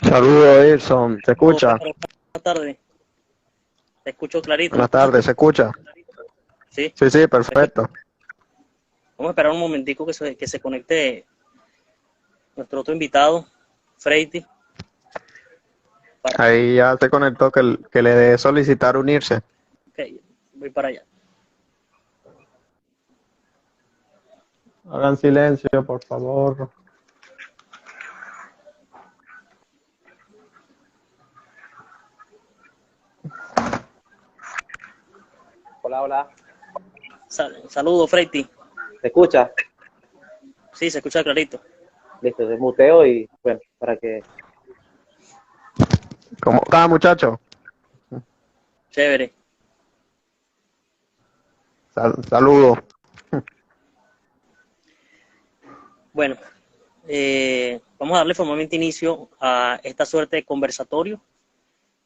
Saludos, Edson. ¿Se Saludos, escucha? Pedro. Buenas tardes. Te escucho clarito, ¿me Buenas escuchas tú? tardes, ¿se escucha? Sí, Sí, sí, perfecto. perfecto. Vamos a esperar un momentico que se conecte nuestro otro invitado, Freiti, para... Ahí ya se conectó que le dé solicitar unirse. Ok, voy para allá. Hagan silencio, por favor. Hola, hola. Saludos, Freiti. ¿Se escucha? Sí, se escucha clarito. Listo, desmuteo y bueno, para que... ¿Cómo está, muchacho? Chévere. Saludos. Bueno, vamos a darle formalmente inicio a esta suerte de conversatorio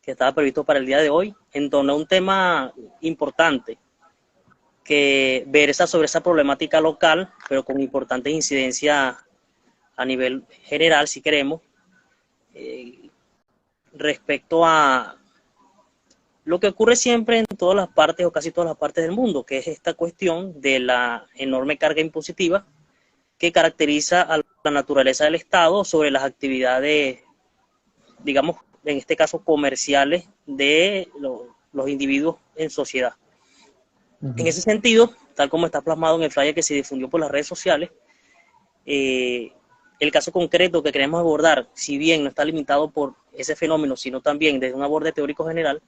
que estaba previsto para el día de hoy en torno a un tema importante que versa sobre esa problemática local, pero con importantes incidencias a nivel general, si queremos, eh, respecto a lo que ocurre siempre en todas las partes o casi todas las partes del mundo, que es esta cuestión de la enorme carga impositiva que caracteriza a la naturaleza del Estado sobre las actividades, digamos, en este caso comerciales de los individuos en sociedad. En ese sentido, tal como está plasmado en el flyer que se difundió por las redes sociales, el caso concreto que queremos abordar, si bien no está limitado por ese fenómeno, sino también desde un aborde teórico general,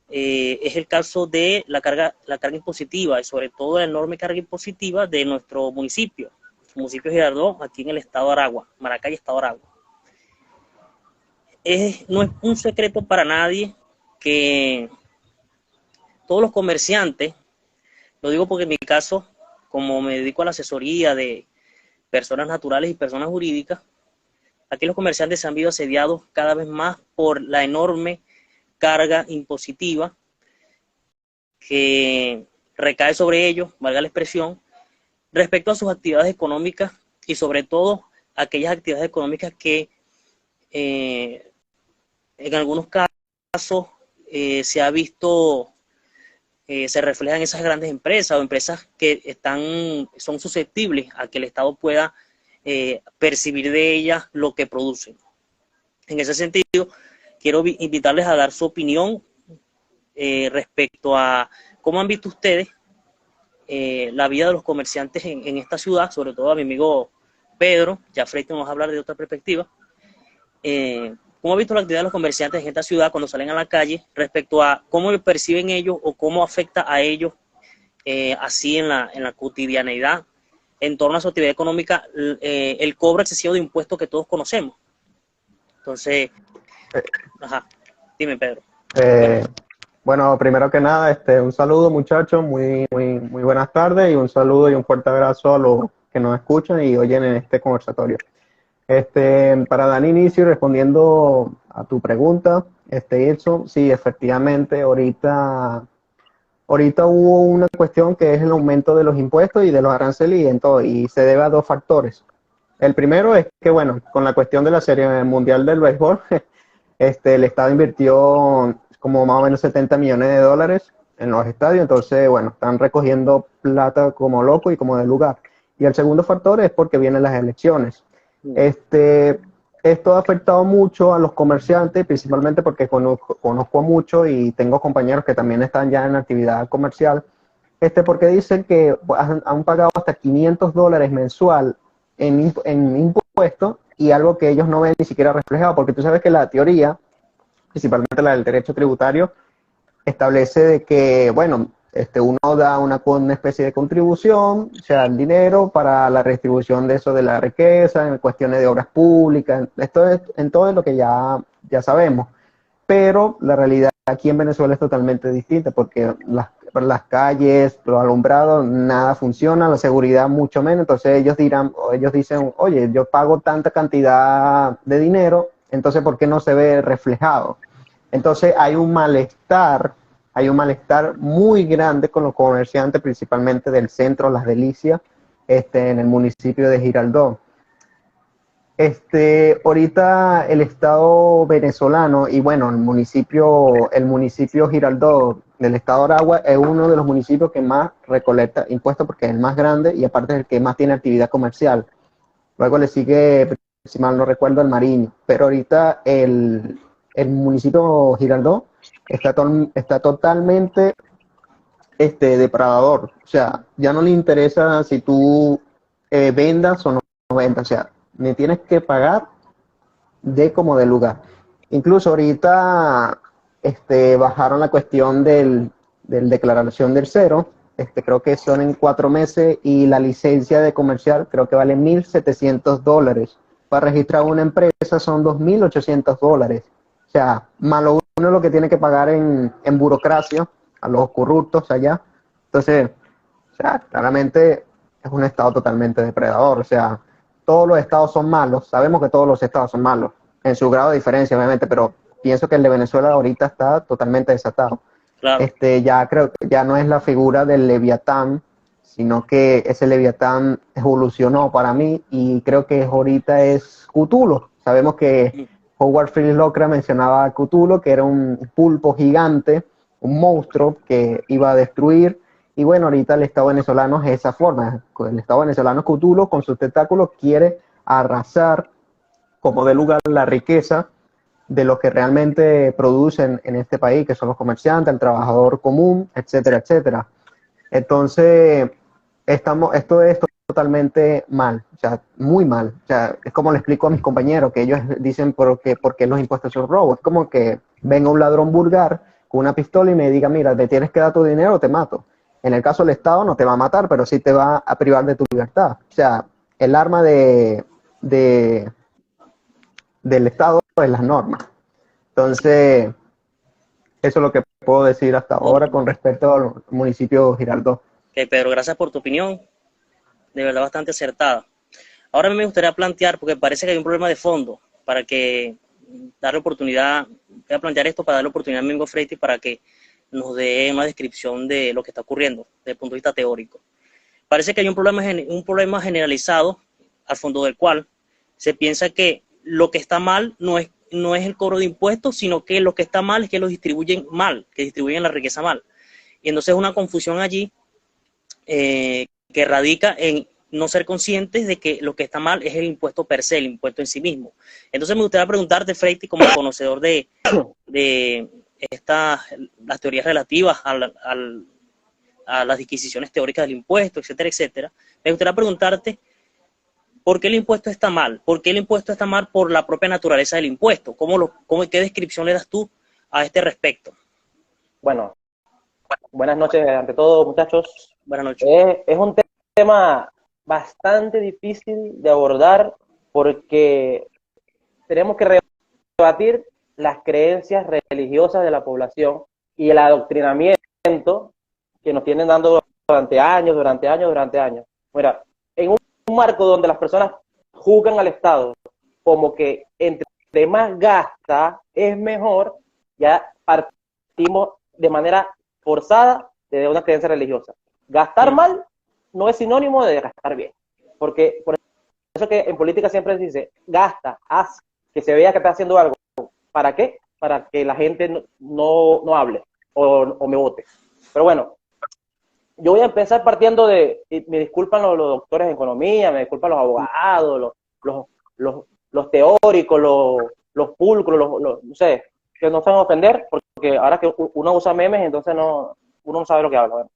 es el caso de la carga impositiva y sobre todo la enorme carga impositiva de nuestro municipio Girardot, aquí en el estado de Aragua, Maracay, estado de Aragua. No es un secreto para nadie que todos los comerciantes, lo digo porque en mi caso, como me dedico a la asesoría de personas naturales y personas jurídicas, aquí los comerciantes se han visto asediados cada vez más por la enorme carga impositiva que recae sobre ellos, valga la expresión, respecto a sus actividades económicas y sobre todo aquellas actividades económicas que en algunos casos se ha visto, se reflejan en esas grandes empresas o empresas que son susceptibles a que el Estado pueda percibir de ellas lo que producen. En ese sentido, quiero invitarles a dar su opinión respecto a cómo han visto ustedes la vida de los comerciantes en esta ciudad, sobre todo a mi amigo Pedro, ya Freite nos va a hablar de otra perspectiva. ¿Cómo ha visto la actividad de los comerciantes en esta ciudad cuando salen a la calle respecto a cómo perciben ellos o cómo afecta a ellos así en la cotidianeidad en torno a su actividad económica el cobro excesivo de impuestos que todos conocemos? Entonces, ajá, dime, Pedro. Eh, bueno, primero que nada, un saludo, muchachos. Muy buenas tardes y un saludo y un fuerte abrazo a los que nos escuchan y oyen en este conversatorio. Para dar inicio y respondiendo a tu pregunta, Edson, sí, efectivamente, ahorita hubo una cuestión que es el aumento de los impuestos y de los aranceles y se debe a dos factores. El primero es que, bueno, con la cuestión de la Serie Mundial del Béisbol, el Estado invirtió como más o menos 70 millones de dólares en los estadios, entonces, bueno, están recogiendo plata como loco y como de lugar. Y el segundo factor es porque vienen las elecciones. Esto ha afectado mucho a los comerciantes, principalmente porque conozco mucho y tengo compañeros que también están ya en actividad comercial, porque dicen que han pagado hasta 500 dólares mensual en impuestos y algo que ellos no ven ni siquiera reflejado, porque tú sabes que la teoría, principalmente la del derecho tributario, establece de que, bueno, uno da una especie de contribución, o sea, el dinero para la redistribución de eso de la riqueza, en cuestiones de obras públicas, esto es en todo lo que ya sabemos. Pero la realidad aquí en Venezuela es totalmente distinta porque las calles, los alumbrados, nada funciona, la seguridad mucho menos. Entonces ellos dicen, oye, yo pago tanta cantidad de dinero, entonces ¿por qué no se ve reflejado? Entonces hay un malestar muy grande con los comerciantes, principalmente del centro, Las Delicias, en el municipio de Girardot. Ahorita el Estado venezolano y bueno, el municipio Girardot del Estado de Aragua es uno de los municipios que más recolecta impuestos porque es el más grande y aparte es el que más tiene actividad comercial. Luego le sigue, si mal no recuerdo, el Mariño. Pero ahorita el municipio Girardot está totalmente depredador. O sea, ya no le interesa si tú vendas o no vendas. O sea, me tienes que pagar de como de lugar. Incluso ahorita bajaron la cuestión del declaración del cero. Creo que son en 4 meses y la licencia de comercial creo que vale $1,700. Para registrar una empresa son $2,800. O sea, malo uno lo que tiene que pagar en burocracia a los corruptos allá. Entonces, o sea, claramente es un estado totalmente depredador. O sea, todos los estados son malos. Sabemos que todos los estados son malos, en su grado de diferencia, obviamente, pero pienso que el de Venezuela ahorita está totalmente desatado. Claro. Ya creo que ya no es la figura del Leviatán, sino que ese Leviatán evolucionó para mí y creo que ahorita es Cthulhu. Sabemos que Howard Phillips Lovecraft mencionaba a Cthulhu, que era un pulpo gigante, un monstruo que iba a destruir. Y bueno, ahorita el Estado venezolano es esa forma. El Estado venezolano Cthulhu con sus tentáculos quiere arrasar como de lugar la riqueza de lo que realmente producen en este país, que son los comerciantes, el trabajador común, etcétera, etcétera. Entonces, esto es totalmente mal, o sea, muy mal. O sea, es como le explico a mis compañeros, que ellos dicen porque los impuestos son robos. Es como que venga un ladrón vulgar con una pistola y me diga, mira, te tienes que dar tu dinero o te mato. En el caso del Estado no te va a matar, pero sí te va a privar de tu libertad. O sea, el arma de, del Estado es las normas. Entonces, eso es lo que puedo decir hasta Ok, ahora con respecto al municipio Girardot. Pedro, gracias por tu opinión, de verdad bastante acertada. Ahora me gustaría plantear, porque parece que hay un problema de fondo, para que darle oportunidad, voy a plantear esto para darle oportunidad a Mingo Freiti para que nos dé una descripción de lo que está ocurriendo desde el punto de vista teórico. Parece que hay un problema generalizado al fondo del cual se piensa que lo que está mal no es el cobro de impuestos, sino que lo que está mal es que lo distribuyen mal, que distribuyen la riqueza mal. Y entonces es una confusión allí que radica en no ser conscientes de que lo que está mal es el impuesto per se, el impuesto en sí mismo. Entonces me gustaría preguntarte, Freiti, como conocedor de las teorías relativas a las disquisiciones teóricas del impuesto, etcétera, etcétera, me gustaría preguntarte por qué el impuesto está mal, por qué el impuesto está mal por la propia naturaleza del impuesto, ¿qué descripción le das tú a este respecto? Bueno, buenas noches ante todo, muchachos. Buenas noches. Es un tema bastante difícil de abordar porque tenemos que rebatir las creencias religiosas de la población y el adoctrinamiento que nos tienen dando durante años, durante años, durante años. Mira, en un marco donde las personas juzgan al Estado como que entre más gasta es mejor, ya partimos de manera forzada de una creencia religiosa. Gastar mal no es sinónimo de gastar bien, porque por eso que en política siempre se dice, gasta, haz, que se vea que está haciendo algo. ¿Para qué? Para que la gente no hable o me vote. Pero bueno, yo voy a empezar partiendo y me disculpan los doctores en economía, me disculpan los abogados, los teóricos, los pulcros, no sé, que no se van a ofender, porque ahora que uno usa memes, entonces uno no sabe lo que habla.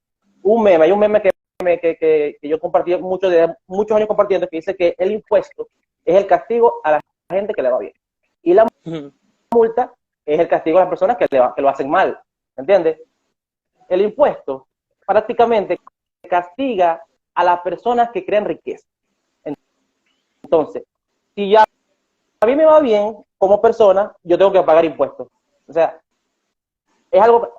Bueno, hay un meme que yo compartí muchos años compartiendo, que dice que el impuesto es el castigo a la gente que le va bien. Y la multa es el castigo a las personas que lo hacen mal. ¿Entiendes? El impuesto prácticamente castiga a las personas que crean riqueza. Entonces, si ya a mí me va bien como persona, yo tengo que pagar impuestos. O sea, es algo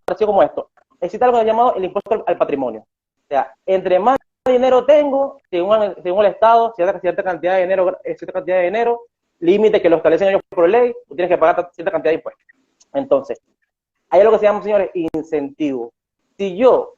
parecido como esto. Existe algo llamado el impuesto al patrimonio. O sea, entre más dinero tengo, según el Estado, cierta cantidad de dinero, límite que lo establecen ellos por ley, tú tienes que pagar cierta cantidad de impuestos. Entonces, hay algo que se llama, señores, incentivo. Si yo,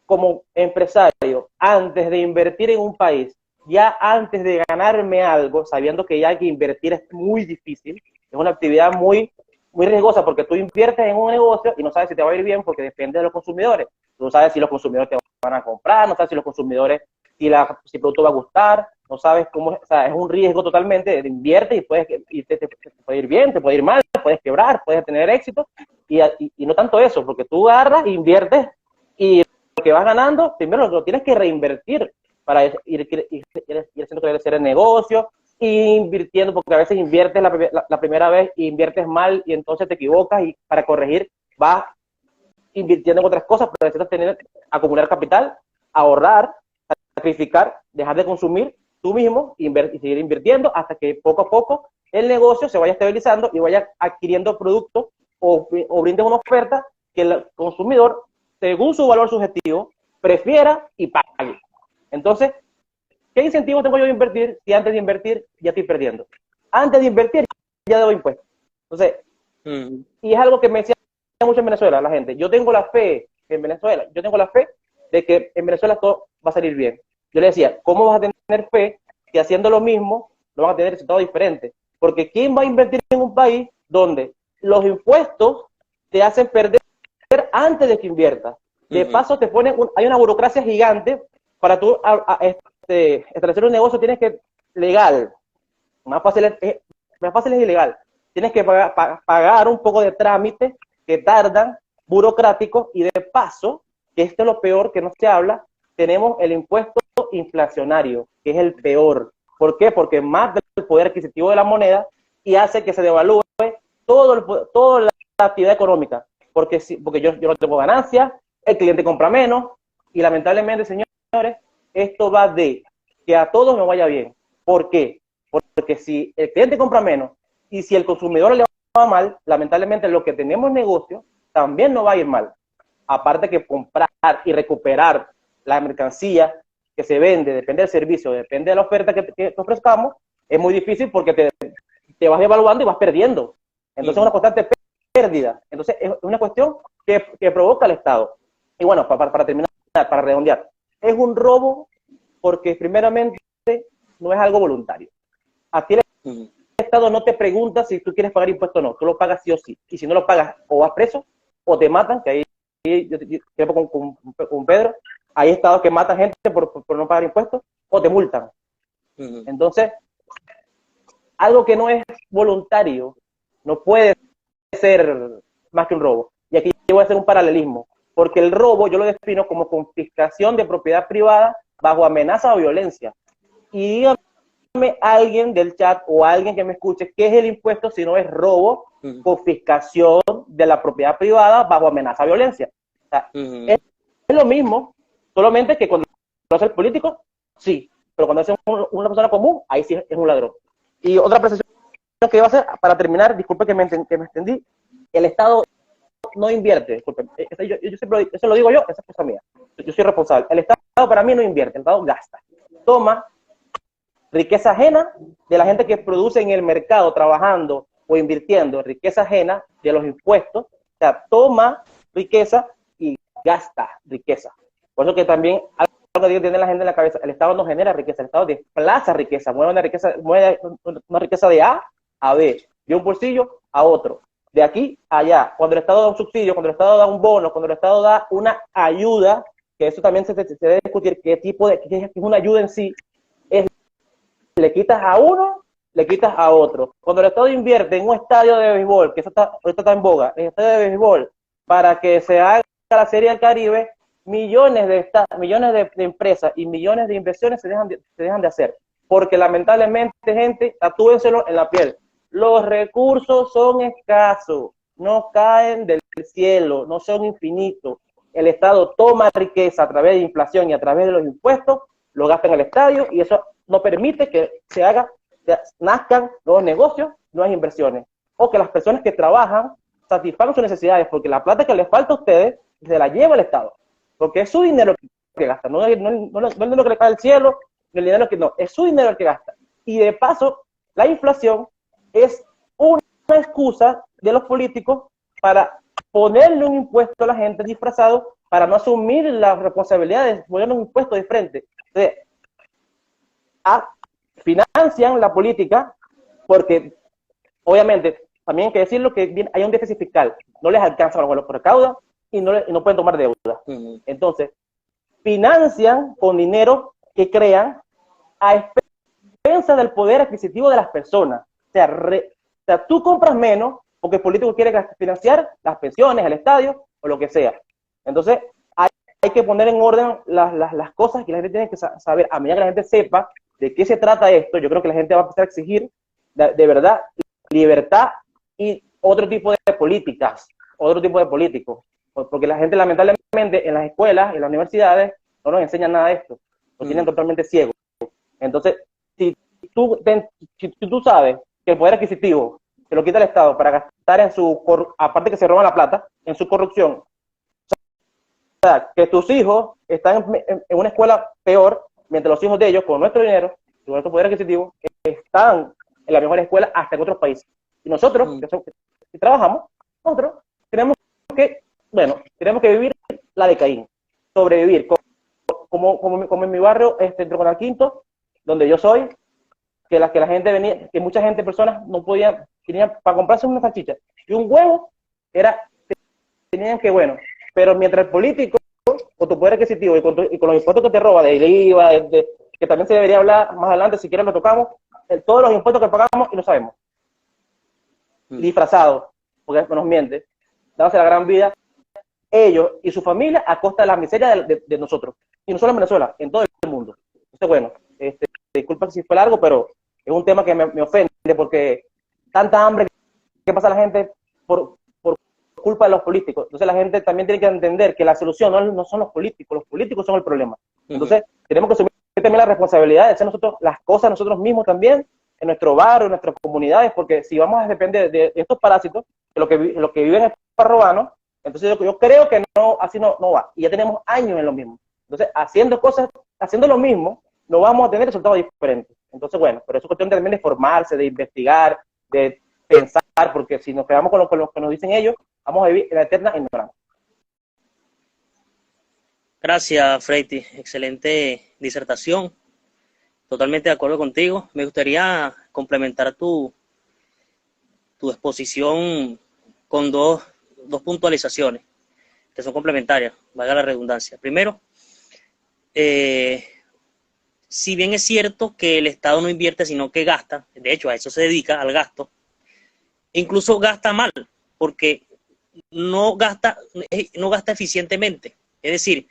como empresario, antes de invertir en un país, ya antes de ganarme algo, sabiendo que ya hay que invertir es muy difícil, es una actividad muy, muy riesgosa porque tú inviertes en un negocio y no sabes si te va a ir bien porque depende de los consumidores. Tú no sabes si los consumidores te van a comprar, no sabes si los consumidores, si el producto va a gustar, no sabes cómo, o sea, es un riesgo totalmente, inviertes y te puede ir bien, te puede ir mal, puedes quebrar, puedes tener éxito, y no tanto eso, porque tú agarras, inviertes y lo que vas ganando, primero lo tienes que reinvertir para ir haciendo crecer el negocio, y invirtiendo, porque a veces inviertes la primera vez y inviertes mal y entonces te equivocas y para corregir vas invirtiendo en otras cosas, pero necesitas acumular capital, ahorrar, sacrificar, dejar de consumir tú mismo y seguir invirtiendo hasta que poco a poco el negocio se vaya estabilizando y vaya adquiriendo productos o brindes una oferta que el consumidor, según su valor subjetivo, prefiera y pague. Entonces, ¿qué incentivo tengo yo de invertir si antes de invertir ya estoy perdiendo? Antes de invertir ya debo impuestos. Entonces, y es algo que me decía mucho en Venezuela la gente. Yo tengo la fe en Venezuela, yo tengo la fe de que en Venezuela todo va a salir bien. Yo le decía, ¿cómo vas a tener fe si haciendo lo mismo no van a tener resultados diferentes? Porque ¿quién va a invertir en un país donde los impuestos te hacen perder antes de que inviertas? De paso te ponen, hay una burocracia gigante para tú establecer un negocio, tienes que legal, más fácil es ilegal, tienes que pagar un poco de trámites que tardan, burocráticos, y de paso, que esto es lo peor que no se habla, tenemos el impuesto inflacionario, que es el peor. ¿Por qué? Porque mata el poder adquisitivo de la moneda y hace que se devalúe toda la actividad económica, porque yo no tengo ganancias, el cliente compra menos, y lamentablemente, señores, esto va de que a todos nos vaya bien. ¿Por qué? Porque si el cliente compra menos y si el consumidor le va mal, lamentablemente lo que tenemos negocio también no va a ir mal. Aparte que comprar y recuperar la mercancía que se vende, depende del servicio, depende de la oferta que ofrezcamos, es muy difícil porque te vas evaluando y vas perdiendo. Entonces es una constante pérdida. Entonces es una cuestión que provoca el Estado. Y bueno, para terminar, para redondear, es un robo porque primeramente no es algo voluntario. Aquí el Estado no te pregunta si tú quieres pagar impuestos o no, tú lo pagas sí o sí. Y si no lo pagas, o vas preso o te matan, que ahí yo con Pedro, hay estados que matan gente por no pagar impuestos o te multan. Entonces, algo que no es voluntario no puede ser más que un robo. Y aquí yo voy a hacer un paralelismo, porque el robo yo lo defino como confiscación de propiedad privada bajo amenaza o violencia. Y dígame alguien del chat o alguien que me escuche, ¿qué es el impuesto si no es robo, confiscación de la propiedad privada bajo amenaza o violencia? O sea, es lo mismo, solamente que cuando es el político, sí, pero cuando es una persona común, ahí sí es un ladrón. Y otra apreciación que iba a hacer, para terminar, disculpe que me extendí, el Estado no invierte, disculpen, yo siempre, eso lo digo yo, esa es cosa mía, yo soy responsable. El Estado para mí no invierte, el Estado gasta, toma riqueza ajena de la gente que produce en el mercado trabajando o invirtiendo, riqueza ajena de los impuestos, o sea, toma riqueza y gasta riqueza. Por eso que también algo que tiene la gente en la cabeza, el Estado no genera riqueza, el Estado desplaza riqueza, mueve una riqueza de A a B, de un bolsillo a otro, de aquí a allá. Cuando el Estado da un subsidio, cuando el Estado da un bono, cuando el Estado da una ayuda, que eso también se debe discutir, qué es una ayuda en sí, es le quitas a uno, le quitas a otro. Cuando el Estado invierte en un estadio de béisbol, que ahorita está en boga, el estadio de béisbol, para que se haga la Serie del Caribe, millones de empresas y millones de inversiones se dejan de hacer. Porque lamentablemente, gente, tatúenselo en la piel. Los recursos son escasos, no caen del cielo, no son infinitos. El Estado toma riqueza a través de inflación y a través de los impuestos, lo gasta en el estadio y eso no permite que nazcan nuevos negocios, nuevas inversiones, o que las personas que trabajan satisfagan sus necesidades, porque la plata que les falta a ustedes se la lleva el Estado, porque es su dinero que gasta, no es el dinero que le cae del cielo, el dinero que no, es su dinero el que gasta. Y de paso, la inflación es una excusa de los políticos para ponerle un impuesto a la gente disfrazado para no asumir las responsabilidades, ponerle un impuesto de frente. Entonces, financian la política porque, obviamente, también hay que decirlo que hay un déficit fiscal, no les alcanza lo que recaudan y no pueden tomar deuda. Entonces, financian con dinero que crean a expensas del poder adquisitivo de las personas. O sea, tú compras menos porque el político quiere financiar las pensiones, el estadio o lo que sea. Entonces, hay que poner en orden las cosas que la gente tiene que saber. A medida que la gente sepa de qué se trata esto, yo creo que la gente va a empezar a exigir de verdad libertad y otro tipo de políticas, otro tipo de políticos. Porque la gente, lamentablemente, en las escuelas, en las universidades, no nos enseñan nada de esto. Nos tienen totalmente ciegos. Entonces, si tú sabes que el poder adquisitivo se lo quita el Estado para gastar en aparte que se roban la plata, en su corrupción, o sea, que tus hijos están en una escuela peor, mientras los hijos de ellos, con nuestro dinero, con nuestro poder adquisitivo, están en la mejor escuela hasta en otros países. Y nosotros, que trabajamos, nosotros tenemos que vivir la de Caín, sobrevivir, como en mi barrio, Tribunal Quinto, donde yo soy, que la gente venía, que mucha gente, personas no podían, tenían para comprarse una salchicha y un huevo, tenían que, pero mientras el político, con tu poder adquisitivo y con los impuestos que te roba, de IVA, que también se debería hablar más adelante, si quieres lo tocamos, todos los impuestos que pagamos y no sabemos, disfrazados, porque nos miente, dándose la gran vida, ellos y su familia a costa de la miseria de nosotros, y no solo en Venezuela, en todo el mundo. Entonces, disculpa si fue largo, pero es un tema que me ofende, porque tanta hambre que pasa la gente por culpa de los políticos. Entonces la gente también tiene que entender que la solución no son los políticos son el problema. Entonces tenemos que asumir también la responsabilidad de hacer nosotros las cosas nosotros mismos también, en nuestro barrio, en nuestras comunidades, porque si vamos a depender de estos parásitos, de lo que viven en Parrobano, entonces yo creo que así no va. Y ya tenemos años en lo mismo. Entonces, haciendo lo mismo, no vamos a tener resultados diferentes. Entonces, pero eso es cuestión también de formarse, de investigar, de pensar, porque si nos quedamos con lo que nos dicen ellos, vamos a vivir en la eterna ignorancia. Gracias, Freiti. Excelente disertación. Totalmente de acuerdo contigo. Me gustaría complementar tu exposición con dos puntualizaciones que son complementarias, valga la redundancia. Primero, si bien es cierto que el Estado no invierte, sino que gasta, de hecho a eso se dedica, al gasto, incluso gasta mal, porque no gasta eficientemente. Es decir,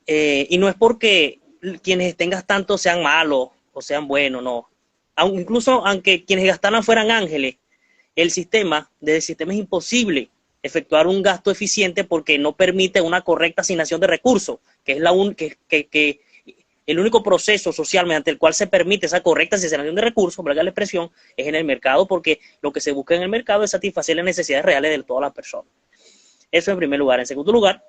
y no es porque quienes estén gastando sean malos o sean buenos, no. Incluso aunque quienes gastaran fueran ángeles, desde el sistema es imposible efectuar un gasto eficiente porque no permite una correcta asignación de recursos, que es el único proceso social mediante el cual se permite esa correcta asignación de recursos, valga la expresión, es en el mercado, porque lo que se busca en el mercado es satisfacer las necesidades reales de todas las personas. Eso en primer lugar. En segundo lugar,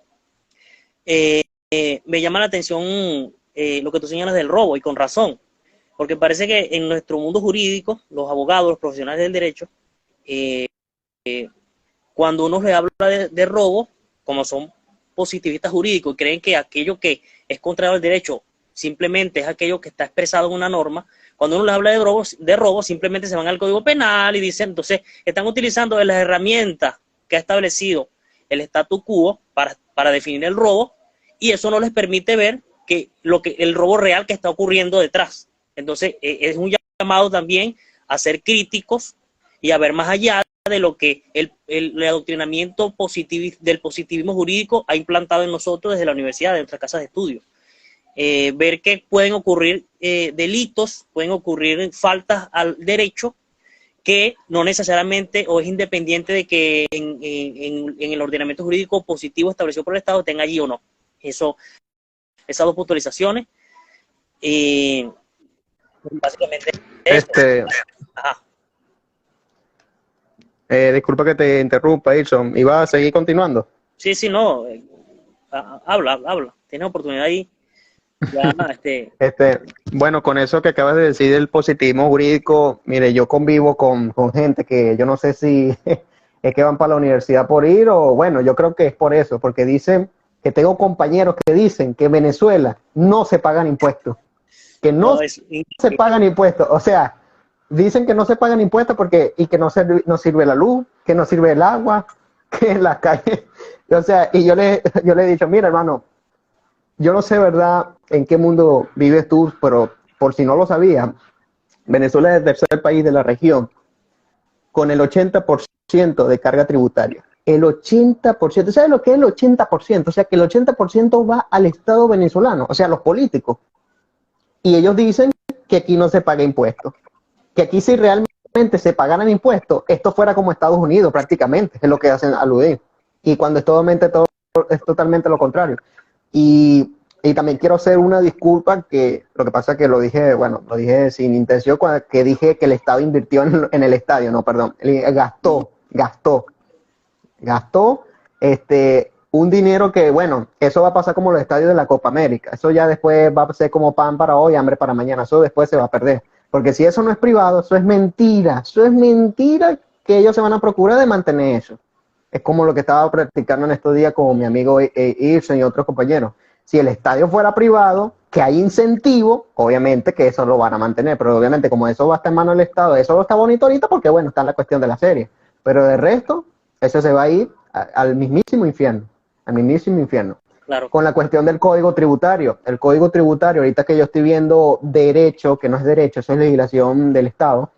me llama la atención lo que tú señalas del robo, y con razón, porque parece que en nuestro mundo jurídico, los abogados, los profesionales del derecho, cuando uno les habla de robo, como son positivistas jurídicos y creen que aquello que es contrario al derecho simplemente es aquello que está expresado en una norma, cuando uno les habla de robo simplemente se van al Código Penal y dicen, entonces están utilizando las herramientas que ha establecido el statu quo para definir el robo, y eso no les permite ver el robo real que está ocurriendo detrás. Entonces es un llamado también a ser críticos y a ver más allá de lo que el adoctrinamiento del positivismo jurídico ha implantado en nosotros desde la universidad, de nuestras casas de estudio. Ver que pueden ocurrir delitos, pueden ocurrir faltas al derecho que no necesariamente o es independiente de que en el ordenamiento jurídico positivo establecido por el Estado tenga allí o no. Esas dos puntualizaciones. Básicamente Ajá. Disculpa que te interrumpa, Ilson. ¿Iba a seguir continuando? Sí, no. Habla. Tienes oportunidad ahí. Ya, Bueno, con eso que acabas de decir del positivismo jurídico, mire, yo convivo con gente que yo no sé si es que van para la universidad por ir o bueno, yo creo que es por eso, porque dicen que tengo compañeros que dicen que en Venezuela no se pagan impuestos. que no No, es se pagan impuestos. O sea, dicen que no se pagan impuestos porque, y que no sirve la luz, que no sirve el agua, que en las calles. O sea, y yo le he dicho, mira, hermano, yo no sé, ¿verdad?, en qué mundo vives tú, pero por si no lo sabías, Venezuela es el tercer país de la región con el 80% de carga tributaria. El 80%, ¿sabes lo que es el 80%? O sea, que el 80% va al Estado venezolano, o sea, a los políticos. Y ellos dicen que aquí no se paga impuestos. Que aquí si realmente se pagaran impuestos, esto fuera como Estados Unidos prácticamente, es lo que hacen aludir. Y cuando es totalmente lo contrario. Y también quiero hacer una disculpa, que lo que pasa es que lo dije, bueno, lo dije sin intención, que dije que el Estado invirtió en el estadio, no, perdón, gastó un dinero que, bueno, eso va a pasar como los estadios de la Copa América. Eso ya después va a ser como pan para hoy, hambre para mañana. Eso después se va a perder. Porque si eso no es privado, eso es mentira. Eso es mentira que ellos se van a procurar de mantener eso. Es como lo que estaba practicando en estos días con mi amigo Irson y otros compañeros. Si el estadio fuera privado, que hay incentivo, obviamente que eso lo van a mantener. Pero obviamente como eso va a estar en manos del Estado, eso está bonito ahorita porque, bueno, está en la cuestión de la serie. Pero de resto, eso se va a ir al mismísimo infierno, al mismísimo infierno. claro. Con la cuestión del código tributario. El código tributario, ahorita que yo estoy viendo derecho, que no es derecho, eso es legislación del Estado,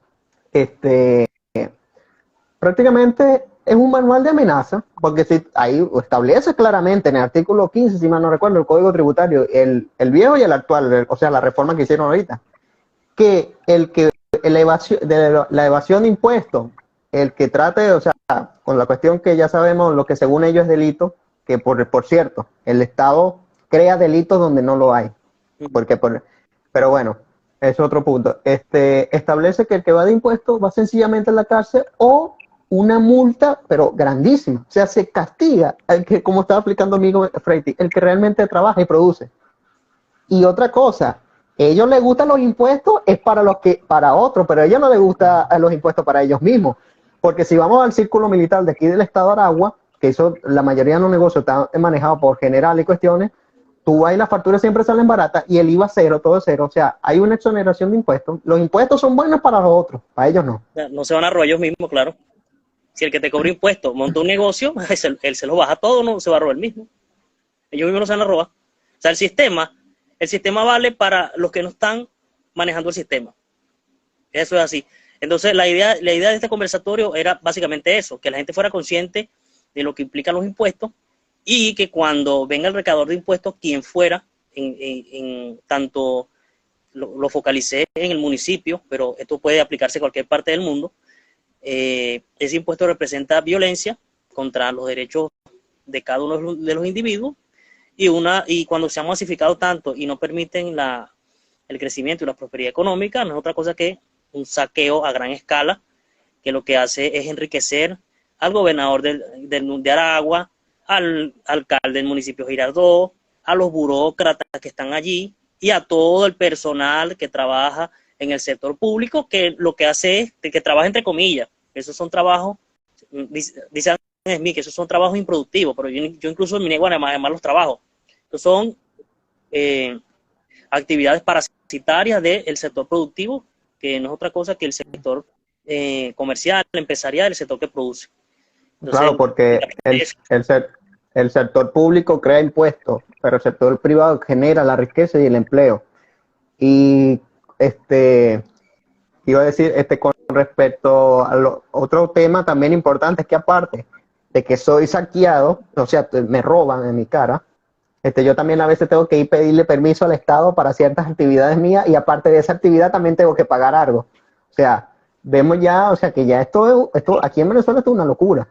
prácticamente es un manual de amenaza, porque si ahí establece claramente en el artículo 15, si mal no recuerdo, el código tributario, el viejo y el actual, o sea, la reforma que hicieron ahorita, que la evasión de impuestos, el que trate, o sea, con la cuestión que ya sabemos, lo que según ellos es delito, que por cierto, el Estado crea delitos donde no lo hay, pero bueno, es otro punto. Establece que el que va de impuestos va sencillamente a la cárcel o una multa, pero grandísima. O sea, se castiga al que, como estaba explicando amigo Freiti, el que realmente trabaja y produce. Y otra cosa, a ellos les gustan los impuestos, es para otros, pero a ellos no les gustan los impuestos para ellos mismos. Porque si vamos al círculo militar de aquí del estado de Aragua, que eso, la mayoría de los negocios están manejados por general y cuestiones, tú vas y las facturas siempre salen baratas y el IVA cero, todo cero. O sea, hay una exoneración de impuestos. Los impuestos son buenos para los otros, para ellos no. No se van a robar ellos mismos, claro. Si el que te cobra impuestos monta un negocio, él se lo baja todo, no se va a robar el mismo. Ellos mismos no se van a robar. O sea, el sistema vale para los que no están manejando el sistema. Eso es así. Entonces, la idea de este conversatorio era básicamente eso, que la gente fuera consciente de lo que implican los impuestos y que cuando venga el recaudador de impuestos, quien fuera, tanto lo focalicé en el municipio, pero esto puede aplicarse a cualquier parte del mundo, ese impuesto representa violencia contra los derechos de cada uno de los individuos y cuando se ha masificado tanto y no permiten el crecimiento y la prosperidad económica, no es otra cosa que un saqueo a gran escala, que lo que hace es enriquecer al gobernador de Aragua, al alcalde del municipio Girardot, a los burócratas que están allí y a todo el personal que trabaja en el sector público, que lo que hace es que trabaja entre comillas. Esos son trabajos, dice Smith, que esos son trabajos improductivos, pero yo incluso me niego a llamar los trabajos. Esos son actividades parasitarias del sector productivo, que no es otra cosa que el sector comercial, empresarial, el sector que produce. Entonces, claro, porque el sector público crea impuestos, pero el sector privado genera la riqueza y el empleo. Y iba a decir, con respecto a otro tema también importante, es que aparte de que soy saqueado, o sea, me roban en mi cara, yo también a veces tengo que ir pedirle permiso al Estado para ciertas actividades mías y aparte de esa actividad también tengo que pagar algo. O sea, vemos ya, o sea, que ya esto aquí en Venezuela esto es una locura.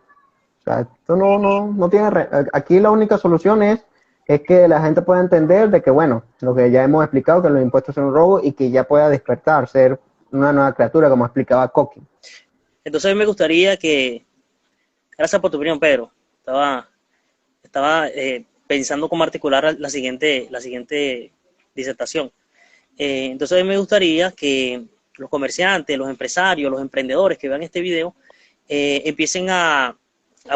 O sea, esto no tiene, aquí la única solución es que la gente pueda entender de que, bueno, lo que ya hemos explicado, que los impuestos son un robo y que ya pueda despertar, ser una nueva criatura, como explicaba Coqui. Entonces a mí me gustaría que, gracias por tu opinión, Pedro, estaba pensando cómo articular la siguiente disertación. Entonces a mí me gustaría que los comerciantes, los empresarios, los emprendedores que vean este video empiecen a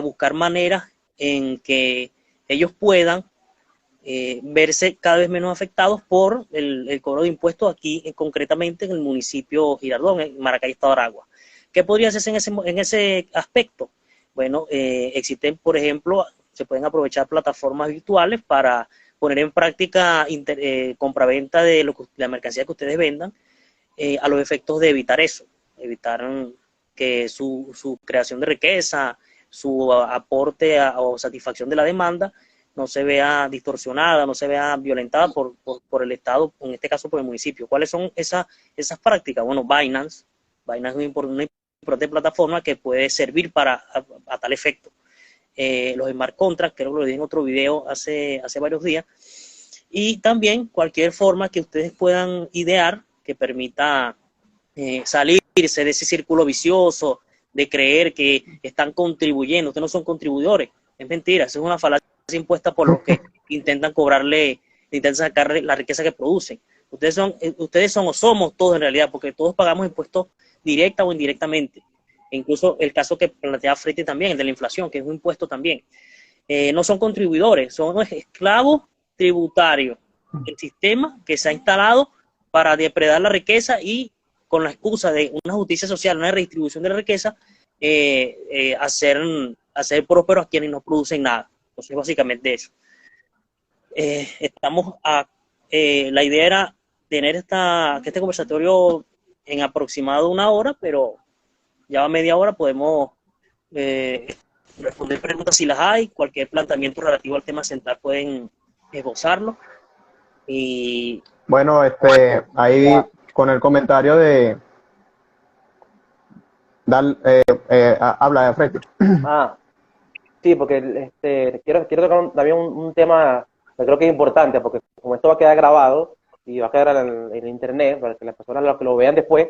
buscar maneras en que ellos puedan verse cada vez menos afectados por el cobro de impuestos aquí, concretamente en el municipio Girardón, en Maracay, Estado de Aragua. ¿Qué podría hacerse en ese aspecto? Bueno, existen, por ejemplo, se pueden aprovechar plataformas virtuales para poner en práctica compraventa de la mercancía que ustedes vendan, a los efectos de evitar eso, evitar que su creación de riqueza, su aporte o satisfacción de la demanda no se vea distorsionada, no se vea violentada por el Estado, en este caso por el municipio. ¿Cuáles son esas prácticas? Bueno, Binance es una importante plataforma que puede servir a tal efecto. Los smart contracts, creo que lo dije en otro video hace varios días, y también cualquier forma que ustedes puedan idear que permita salirse de ese círculo vicioso de creer que están contribuyendo. Ustedes no son contribuidores, es mentira, eso es una falacia impuesta por los que intentan sacarle la riqueza que producen. Ustedes son o somos todos en realidad, porque todos pagamos impuestos directa o indirectamente. E incluso el caso que plantea Freddy también, el de la inflación, que es un impuesto también. No son contribuidores, son esclavos tributarios del sistema que se ha instalado para depredar la riqueza y con la excusa de una justicia social, una redistribución de la riqueza, hacer prósperos a quienes no producen nada. Entonces, básicamente eso. La idea era tener este conversatorio en aproximado 1 hora, pero ya va media hora, podemos responder preguntas si las hay, cualquier planteamiento relativo al tema central pueden esbozarlo. Y bueno, ahí con el comentario de habla de Freddy. Sí, porque quiero tocar también un tema que creo que es importante, porque como esto va a quedar grabado y va a quedar en internet, para que las personas que lo vean después,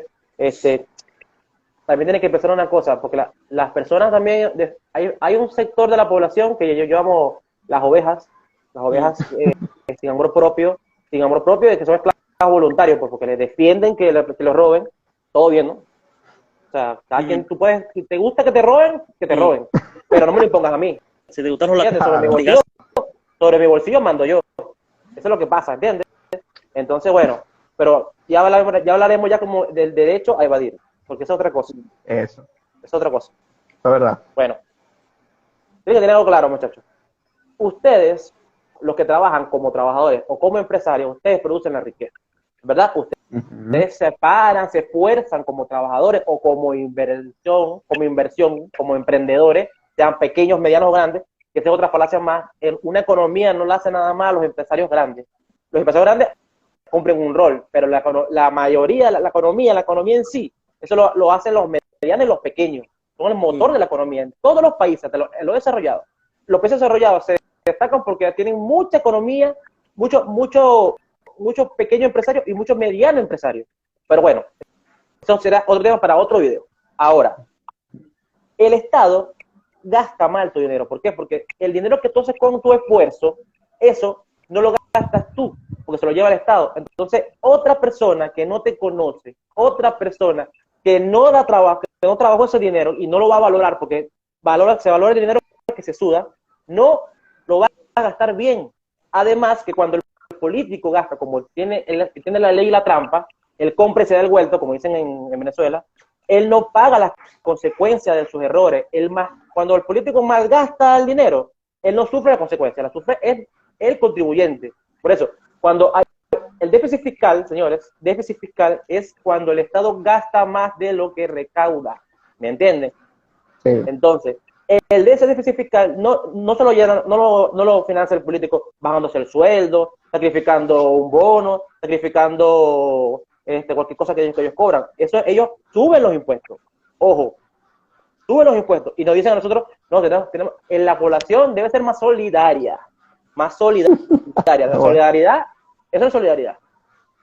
también tiene que pensar una cosa, porque las personas también, hay un sector de la población que yo llamo las ovejas sin amor propio, de que son esclavos voluntarios, pues, porque les defienden que los roben, todo bien, ¿no? O sea, cada quien, tú puedes, si te gusta que te roben, pero no me lo impongas a mí. Si te gustan los sobre mi bolsillo mando yo. Eso es lo que pasa, ¿entiendes? Entonces, bueno, pero ya hablaremos ya como del derecho a evadir, porque es otra cosa. Eso. Es otra cosa. Es verdad. Bueno, tienen que tener algo claro, muchachos. Ustedes, los que trabajan como trabajadores o como empresarios, ustedes producen la riqueza, ¿verdad? Ustedes se paran, se esfuerzan como trabajadores o como inversión, como emprendedores, sean pequeños, medianos o grandes, que sea otra falacia más. Una economía no la hace nada más a los empresarios grandes. Los empresarios grandes cumplen un rol, pero la mayoría, la economía en sí, eso lo hacen los medianos y los pequeños. Son el motor de la economía. En todos los países, lo desarrollados. Los países desarrollados se destacan porque tienen mucha economía, muchos pequeños empresarios y muchos medianos empresarios. Pero bueno, eso será otro tema para otro video. Ahora, el Estado gasta mal tu dinero. ¿Por qué? Porque el dinero que tú haces con tu esfuerzo, eso no lo gastas tú, porque se lo lleva el Estado. Entonces, otra persona que no te conoce, otra persona que no trabajó ese dinero y no lo va a valorar, porque se valora el dinero que se suda, no lo va a gastar bien. Además, que cuando el político gasta, como tiene la ley y la trampa, el compra y se da el vuelto, como dicen en Venezuela, él no paga las consecuencias de sus errores. Cuando el político malgasta el dinero, él no sufre la consecuencia, la sufre es el contribuyente. Por eso, cuando hay el déficit fiscal, señores, déficit fiscal es cuando el Estado gasta más de lo que recauda. ¿Me entienden? Sí. Entonces, ese déficit fiscal no se lo llena, no lo financia el político bajándose el sueldo, sacrificando un bono, sacrificando cualquier cosa que ellos cobran. Eso ellos suben los impuestos. Ojo, suben los impuestos y nos dicen a nosotros, no, la población debe ser más solidaria. Más solidaria. La solidaridad, eso es solidaridad.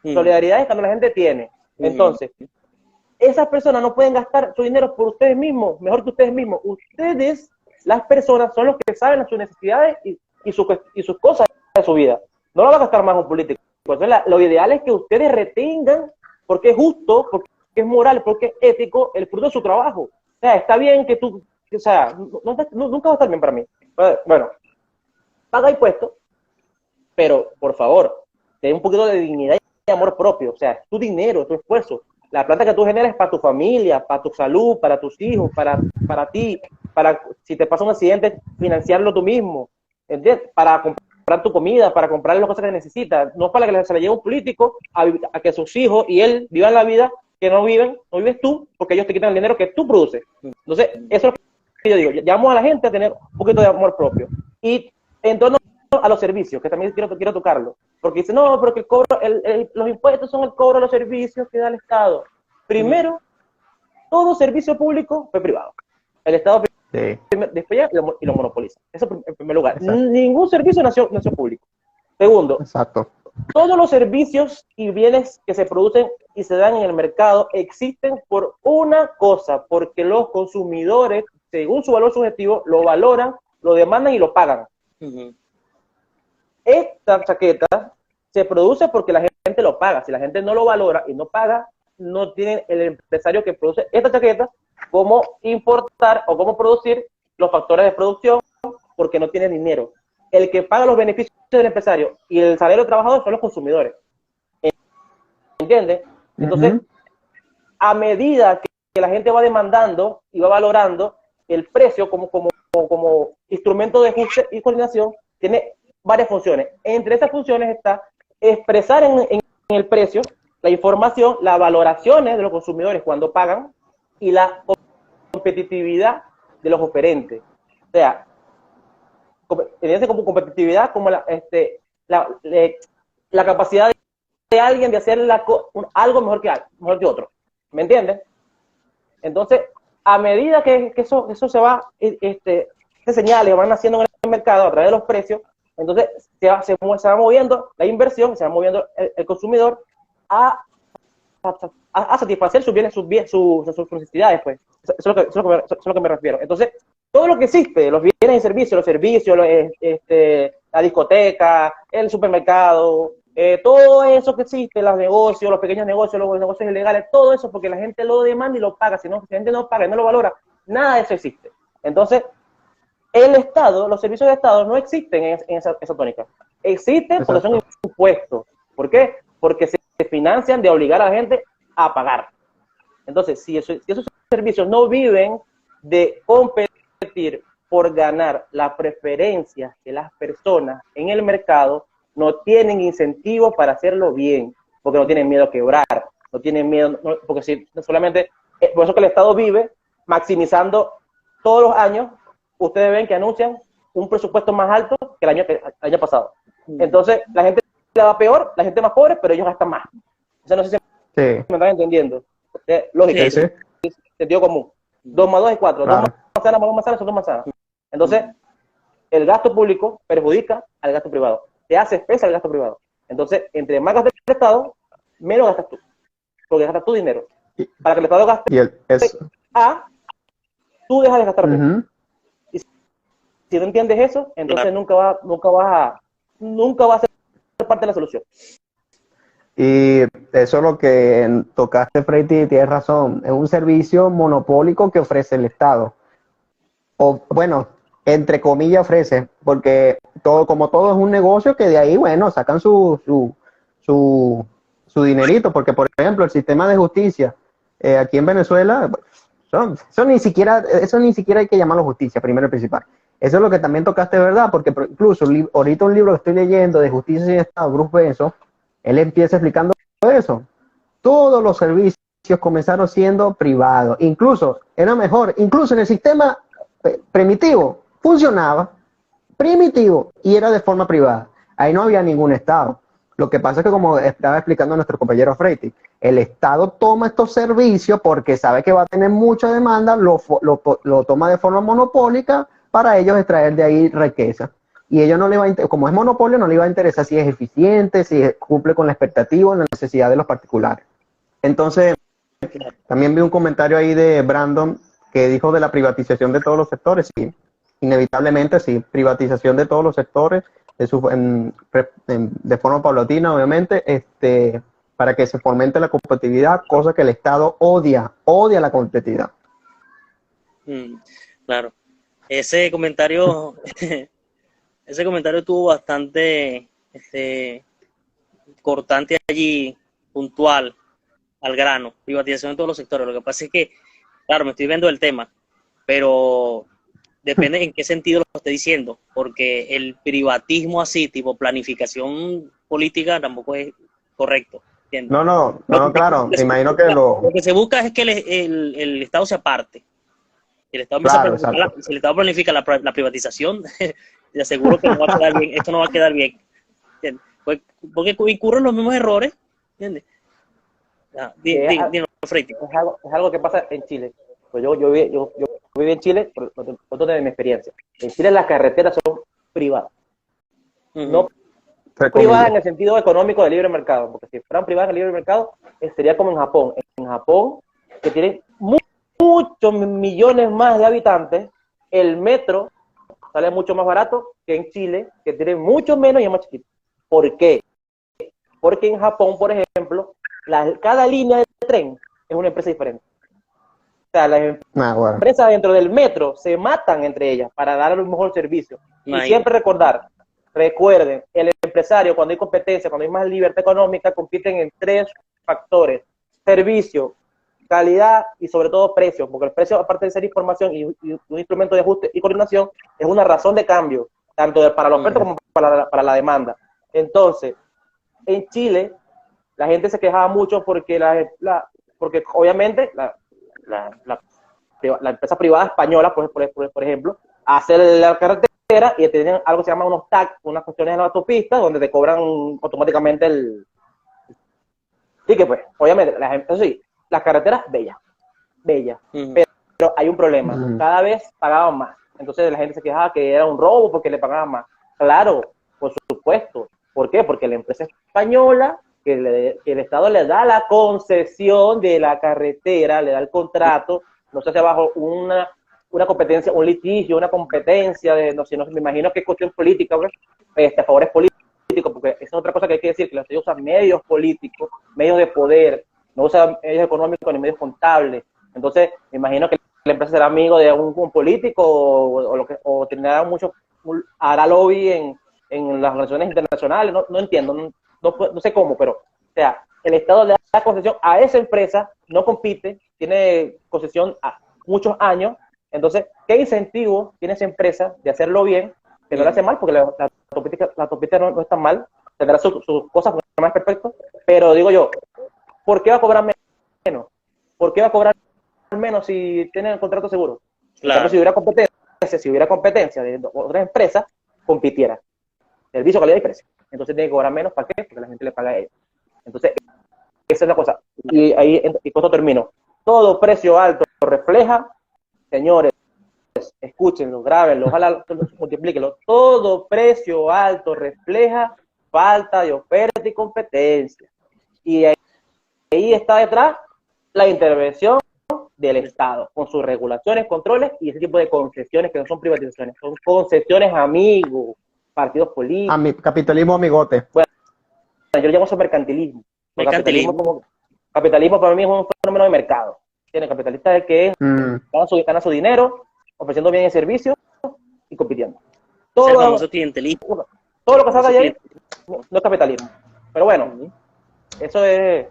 Solidaridad es cuando la gente tiene. Entonces, esas personas no pueden gastar su dinero por ustedes mismos, mejor que ustedes mismos. Ustedes, las personas, son los que saben sus necesidades y sus cosas de su vida. No lo va a gastar más un político. Entonces, lo ideal es que ustedes retengan, porque es justo, porque es moral, porque es ético, el fruto de su trabajo. O sea, está bien que tú, o sea, nunca va a estar bien para mí. Bueno, paga impuestos, pero por favor, ten un poquito de dignidad y amor propio. O sea, es tu dinero, es tu esfuerzo. La plata que tú generas es para tu familia, para tu salud, para tus hijos, para ti, para si te pasa un accidente, financiarlo tú mismo, ¿entiendes? Para comprar tu comida, para comprar las cosas que necesitas. No es para que se le lleve un político a que sus hijos y él vivan la vida que no vives tú, porque ellos te quitan el dinero que tú produces. Entonces, eso es lo que yo digo. Llamo a la gente a tener un poquito de amor propio. Y en torno a los servicios, que también quiero tocarlo, porque dice, no, porque el cobro, los impuestos son el cobro de los servicios que da el Estado. Primero, todo servicio público fue privado. El Estado después ya y lo monopoliza. Eso en primer lugar. Exacto. Ningún servicio nació público. Segundo, Exacto. todos los servicios y bienes que se producen y se dan en el mercado existen por una cosa, porque los consumidores, según su valor subjetivo, lo valoran, lo demandan y lo pagan. Esta chaqueta se produce porque la gente lo paga. Si la gente no lo valora y no paga, no tiene el empresario que produce esta chaqueta cómo importar o cómo producir los factores de producción, porque no tiene dinero. El que paga los beneficios del empresario y el salario del trabajador son los consumidores. ¿Entiendes? Entonces, a medida que la gente va demandando y va valorando, el precio como instrumento de ajuste y coordinación tiene varias funciones. Entre esas funciones está expresar en el precio la información, las valoraciones de los consumidores cuando pagan y la competitividad de los oferentes. O sea, evidencia como competitividad, como la capacidad de alguien de hacer algo mejor que otro. ¿Me entiendes? Entonces, a medida que eso se va, se señales van haciendo en el mercado a través de los precios, entonces se va moviendo la inversión, se va moviendo el consumidor a satisfacer sus bienes, sus necesidades, pues. Eso es lo que me refiero. Entonces, todo lo que existe, los bienes y servicios, la discoteca, el supermercado, todo eso que existe, los negocios, los pequeños negocios, los negocios ilegales, todo eso porque la gente lo demanda y lo paga. Si la gente no paga y no lo valora, nada de eso existe. Entonces, el Estado, los servicios de Estado no existen en esa tónica. Existen porque son impuestos. ¿Por qué? Porque se financian de obligar a la gente a pagar. Entonces, si esos servicios no viven de competir por ganar las preferencias de las personas en el mercado, no tienen incentivos para hacerlo bien, porque no tienen miedo a quebrar, no tienen miedo, porque si solamente, por eso que el Estado vive maximizando todos los años. Ustedes ven que anuncian un presupuesto más alto que el año pasado. Entonces, la gente le va peor, la gente más pobre, pero ellos gastan más. O sea, no sé si me están entendiendo. Lógica, sentido común. 2 más 2 es 4. Claro. 2 manzanas más 2 manzanas son 2 manzanas. Entonces, el gasto público perjudica al gasto privado. Te hace espesa el gasto privado. Entonces, entre más gastas el Estado, menos gastas tú. Porque gastas tu dinero. Para que el Estado gaste tú dejas de gastar tú. Si no entiendes eso, entonces nunca va a ser parte de la solución. Y eso es lo que tocaste, Freddy, tienes razón. Es un servicio monopólico que ofrece el Estado. O, bueno, entre comillas ofrece, porque como todo es un negocio que de ahí, bueno, sacan su dinerito. Porque, por ejemplo, el sistema de justicia aquí en Venezuela, eso ni siquiera hay que llamarlo justicia, primero y principal. Eso es lo que también tocaste, ¿verdad? Porque incluso ahorita un libro que estoy leyendo de Justicia y Estado, Bruce Benson, él empieza explicando eso. Todos los servicios comenzaron siendo privados. Incluso, era mejor, incluso en el sistema primitivo, funcionaba, primitivo, y era de forma privada. Ahí no había ningún Estado. Lo que pasa es que, como estaba explicando nuestro compañero Freiti, el Estado toma estos servicios porque sabe que va a tener mucha demanda, lo toma de forma monopólica para ellos extraer de ahí riqueza. Y ellos no le va a como es monopolio, no le va a interesar si es eficiente, si cumple con la expectativa o la necesidad de los particulares. Entonces, también vi un comentario ahí de Brandon que dijo de la privatización de todos los sectores. Sí, inevitablemente sí, privatización de todos los sectores, de forma paulatina, obviamente, para que se fomente la competitividad, cosa que el Estado odia la competitividad. Claro. Ese comentario tuvo bastante cortante allí, puntual, al grano, privatización en todos los sectores. Lo que pasa es que, claro, me estoy viendo el tema, pero depende en qué sentido lo esté diciendo, porque el privatismo así, tipo planificación política, tampoco es correcto. ¿Entiendes? No, claro, me imagino que Lo que se busca es que el Estado se aparte. Si el Estado, Claro, exacto. si el Estado planifica la privatización, te aseguro que no va a quedar bien, esto no va a quedar bien. ¿Entiendes? Porque incurren los mismos errores. ¿Entiendes? Freite. Es algo que pasa en Chile. Pues yo viví en Chile por de mi experiencia. En Chile las carreteras son privadas. No privadas en el sentido económico del libre mercado, porque si fueran privadas en el libre mercado, sería como en Japón. En Japón, que tiene muchos millones más de habitantes, el metro sale mucho más barato que en Chile, que tiene mucho menos y es más chiquito. ¿Por qué? Porque en Japón, por ejemplo, cada línea de tren es una empresa diferente. O sea, las empresas dentro del metro se matan entre ellas para dar el mejor servicio. Y siempre recuerden, el empresario, cuando hay competencia, cuando hay más libertad económica, compiten en 3 factores: servicio, calidad y sobre todo precio, porque el precio, aparte de ser información y un instrumento de ajuste y coordinación, es una razón de cambio, tanto para la oferta como para la demanda. Entonces, en Chile, la gente se quejaba mucho porque porque obviamente la empresa privada española, por ejemplo, hace la carretera y tienen algo que se llama unos tags, unas cuestiones en la autopista donde te cobran automáticamente el ticket, pues. Obviamente, las carreteras, bellas, pero hay un problema, cada vez pagaban más. Entonces la gente se quejaba que era un robo porque le pagaban más. Claro, por supuesto. ¿Por qué? Porque la empresa española, que el Estado le da la concesión de la carretera, le da el contrato, no se hace bajo una competencia, un litigio, una competencia de, no sé, me imagino que es cuestión política, ¿no? Favores políticos, porque esa es otra cosa que hay que decir, que la Estado usa medios políticos, medios de poder, no usa medios económicos ni medios contables. Entonces, me imagino que la empresa será amigo de un político o tendrá hará lobby en las relaciones internacionales, no entiendo, no sé cómo, pero, o sea, el Estado le da concesión a esa empresa, no compite, tiene concesión a muchos años. Entonces, ¿qué incentivo tiene esa empresa de hacerlo bien? Que no le hace mal, porque la autopista no está mal, tendrá sus cosas, no es más perfecto, pero digo yo, ¿por qué va a cobrar menos? ¿Por qué va a cobrar menos si tiene el contrato seguro? Claro. Si hubiera competencia de otras empresas, compitiera. Servicio, calidad y precio. Entonces tiene que cobrar menos, ¿para qué? Porque la gente le paga a ellos. Entonces, esa es la cosa. Y ahí, y con esto termino. Todo precio alto refleja, señores, escúchenlo, grábenlo, ojalá multiplíquenlo. Todo precio alto refleja falta de oferta y competencia. Y ahí está detrás la intervención del Estado, con sus regulaciones, controles y ese tipo de concesiones que no son privatizaciones, son concesiones amigos, partidos políticos. Capitalismo amigote. Bueno, yo le llamo eso mercantilismo. Capitalismo para mí es un fenómeno de mercado. Tiene capitalista el que gana su dinero, ofreciendo bienes y servicios y compitiendo. Todo lo que salga de ahí no es capitalismo. Pero bueno, eso es...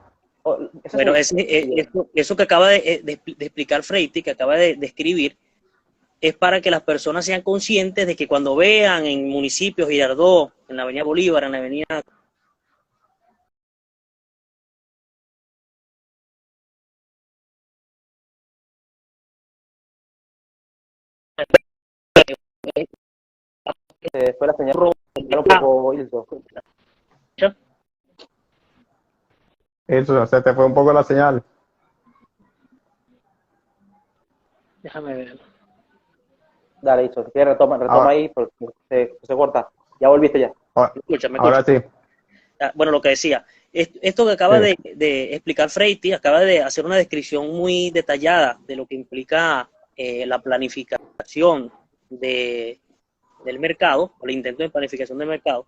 Bueno, eso que acaba de explicar Freite, que acaba de describir, es para que las personas sean conscientes de que cuando vean en municipios Girardot, en la avenida Bolívar, en la avenida fue la señal un poco Eso, se te fue un poco la señal. Déjame ver. Dale, eso. Retoma ahí, porque se corta. Ya volviste ya. Escúchame. Ahora sí. Bueno, lo que decía, esto que acaba de explicar Freite, acaba de hacer una descripción muy detallada de lo que implica la planificación del mercado, o el intento de planificación del mercado.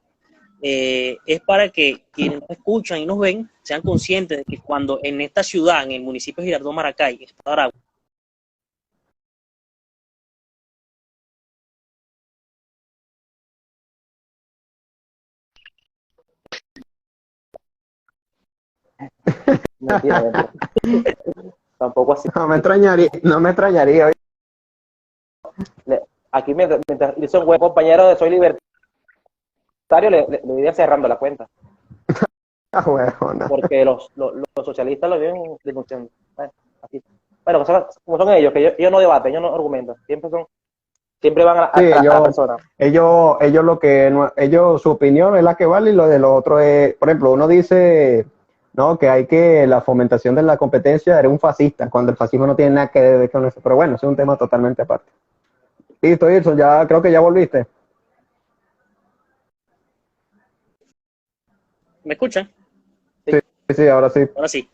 Es para que quienes nos escuchan y nos ven sean conscientes de que cuando en esta ciudad, en el municipio de Girardot Maracay, Estado Aragua, Mentira, mentira. Tampoco así. No me extrañaría. Aquí mientras hizo un buen compañero de Soy Libertario, le iría cerrando la cuenta. Ah, bueno, Porque los socialistas lo vienen denunciando. Bueno, así. Bueno, como son ellos, que ellos no debaten, ellos no argumentan. Siempre van sí, a la persona. ellos lo que ellos su opinión es la que vale y lo de los otros es, por ejemplo, uno dice no que hay que la fomentación de la competencia era un fascista, cuando el fascismo no tiene nada que ver con eso, pero bueno, ese es un tema totalmente aparte. Listo, Irson, ya creo que ya volviste. ¿Me escuchan? Sí, sí, ahora sí. Ahora sí.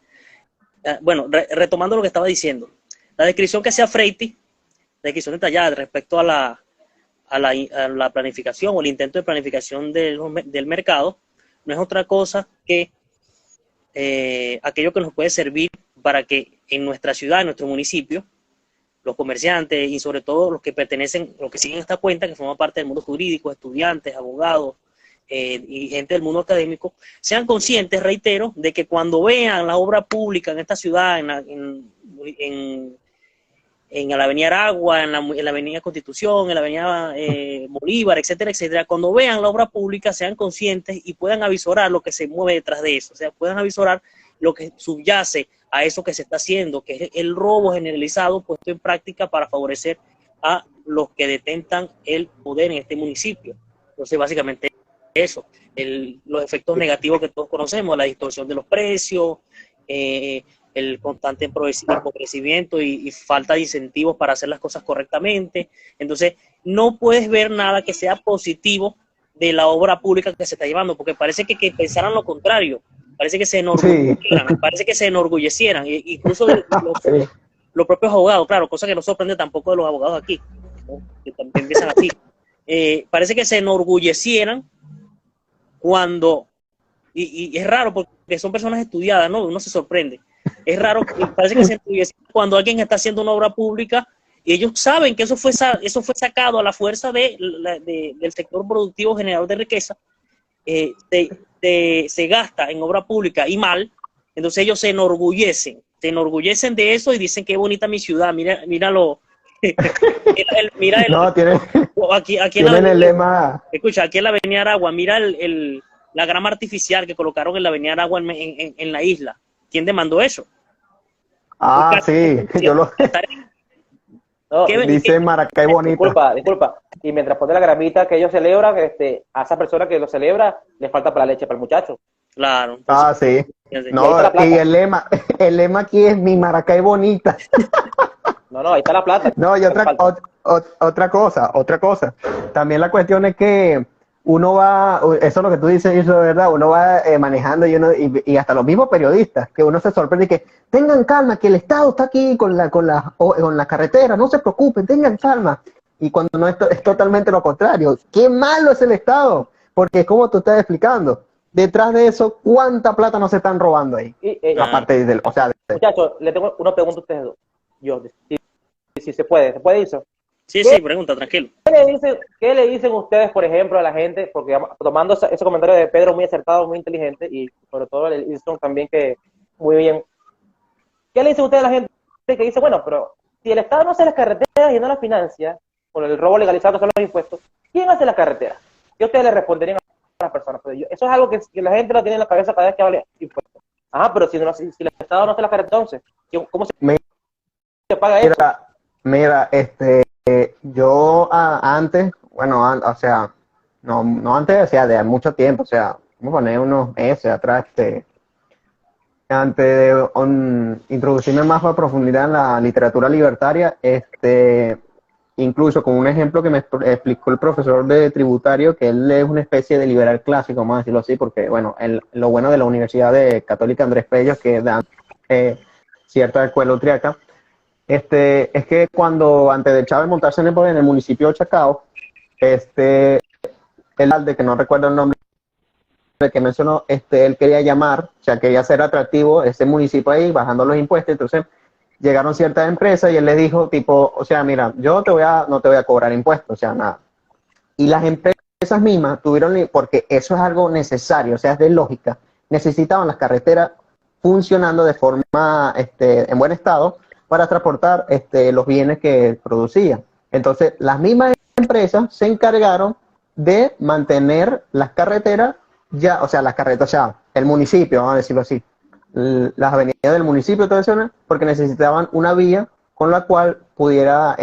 Bueno, retomando lo que estaba diciendo. La descripción que hacía Freiti, la descripción detallada respecto a la planificación o el intento de planificación del mercado, no es otra cosa que aquello que nos puede servir para que en nuestra ciudad, en nuestro municipio, los comerciantes y sobre todo los que pertenecen, los que siguen esta cuenta, que forman parte del mundo jurídico, estudiantes, abogados y gente del mundo académico, sean conscientes, reitero, de que cuando vean la obra pública en esta ciudad, en la Avenida Aragua, en la Avenida Constitución, en la Avenida Bolívar, etcétera, etcétera, cuando vean la obra pública sean conscientes y puedan avisorar lo que se mueve detrás de eso, o sea, puedan avisorar lo que subyace a eso que se está haciendo, que es el robo generalizado puesto en práctica para favorecer a los que detentan el poder en este municipio. Entonces, básicamente eso, los efectos negativos que todos conocemos, la distorsión de los precios, el constante empobrecimiento y falta de incentivos para hacer las cosas correctamente. Entonces, no puedes ver nada que sea positivo de la obra pública que se está llevando, porque parece que pensaran lo contrario, parece que se enorgullecieran, sí. Parece que se enorgullecieran, incluso de los propios abogados, claro, cosa que no sorprende tampoco de los abogados aquí, ¿no? Que también empiezan así. Parece que se enorgullecieran cuando, y es raro porque son personas estudiadas, ¿no? Uno se sorprende. Es raro, parece que se enorgullece cuando alguien está haciendo una obra pública y ellos saben que eso fue sacado a la fuerza del sector productivo generador de riqueza, se gasta en obra pública y mal, entonces ellos se enorgullecen de eso y dicen qué bonita mi ciudad, míralo. Mira el, no, tienen el lema. Escucha, aquí en la Avenida Aragua, mira la grama artificial que colocaron en la Avenida Aragua en la isla. ¿Quién demandó eso? Ah, sí, yo lo... No, dice Maracay bonita. Disculpa. Y mientras pone la gramita que ellos celebran, a esa persona que lo celebra, le falta para la leche para el muchacho. Claro. Entonces, sí. No, y el lema aquí es mi Maracay bonita. No, ahí está la plata. No, y otra cosa. También la cuestión es que uno va, eso es lo que tú dices, eso es verdad, uno va manejando y hasta los mismos periodistas, que uno se sorprende que tengan calma, que el Estado está aquí con la carretera, no se preocupen, tengan calma. Y cuando no es totalmente lo contrario, qué malo es el Estado, porque como tú estás explicando, detrás de eso, ¿cuánta plata nos están robando ahí? Aparte del, Muchachos, le tengo una pregunta a ustedes dos. Si se puede eso. Sí, pregunta, tranquilo. ¿Qué le dicen ustedes, por ejemplo, a la gente? Porque tomando ese comentario de Pedro, muy acertado, muy inteligente, y sobre todo el Wilson también, que muy bien. ¿Qué le dicen ustedes a la gente que dice, bueno, pero si el Estado no hace las carreteras y no las financia, por el robo legalizado que son los impuestos, ¿quién hace las carreteras? ¿Qué ustedes le responderían a las personas? Pues eso es algo que la gente lo tiene en la cabeza cada vez que habla impuestos. Ajá, pero si el Estado no hace las carreteras, entonces, ¿cómo se paga eso? Mira, yo antes, bueno, o sea, no antes, o sea, de mucho tiempo, o sea, vamos a poner unos meses atrás, antes de introducirme más a profundidad en la literatura libertaria, incluso con un ejemplo que me explicó el profesor de tributario, que él es una especie de liberal clásico, vamos a decirlo así, porque, bueno, lo bueno de la Universidad Católica Andrés Bello es que dan cierta escuela austriaca. Es que cuando antes de Chávez montarse en el municipio de Chacao, el alcalde, que no recuerdo el nombre que mencionó, él quería llamar, o sea, quería hacer atractivo ese municipio ahí, bajando los impuestos. Entonces llegaron ciertas empresas y él les dijo, tipo, o sea, mira, yo no te voy a cobrar impuestos, o sea, nada. Y las empresas mismas tuvieron, porque eso es algo necesario, o sea, es de lógica, necesitaban las carreteras funcionando de forma en buen estado para transportar los bienes que producían. Entonces, las mismas empresas se encargaron de mantener las carreteras, ya, o sea, las carreteras, o sea, el municipio, vamos a decirlo así, las avenidas del municipio, todo eso, porque necesitaban una vía con la cual pudiera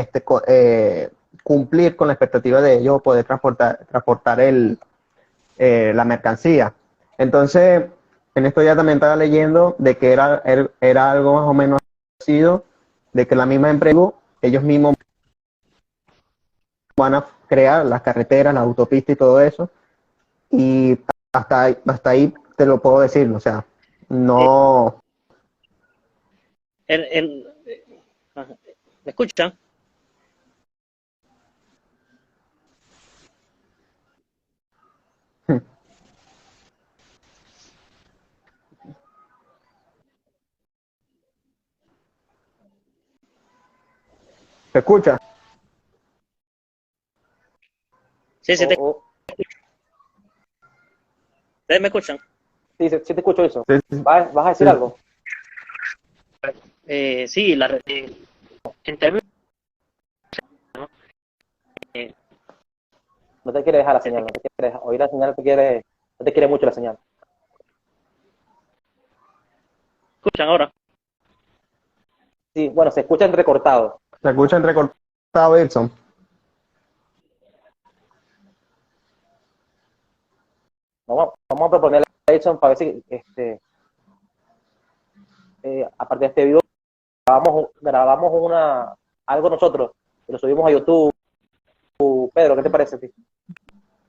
cumplir con la expectativa de ellos poder transportar la mercancía. Entonces, en esto ya también estaba leyendo de que era algo más o menos parecido, de que la misma empresa, ellos mismos van a crear las carreteras, las autopistas y todo eso, y hasta ahí te lo puedo decir, o sea, no... Ajá. ¿Me escuchan? ¿Se escucha? Sí, sí, O- ¿ustedes me escuchan? sí, sí te escucho eso. Sí, sí, ¿Vas a decir sí. algo? Sí, en términos, ¿no? Eh, No te quiere dejar la señal, no te quiere oír la señal, no te quiere mucho la señal. ¿escuchan ahora? Sí, bueno, se escucha entrecortado. ¿Se escucha entrecortado, Edson? Vamos a proponerle a Edson para ver si aparte de este video grabamos algo nosotros y lo subimos a YouTube. Pedro, ¿qué te parece a ti?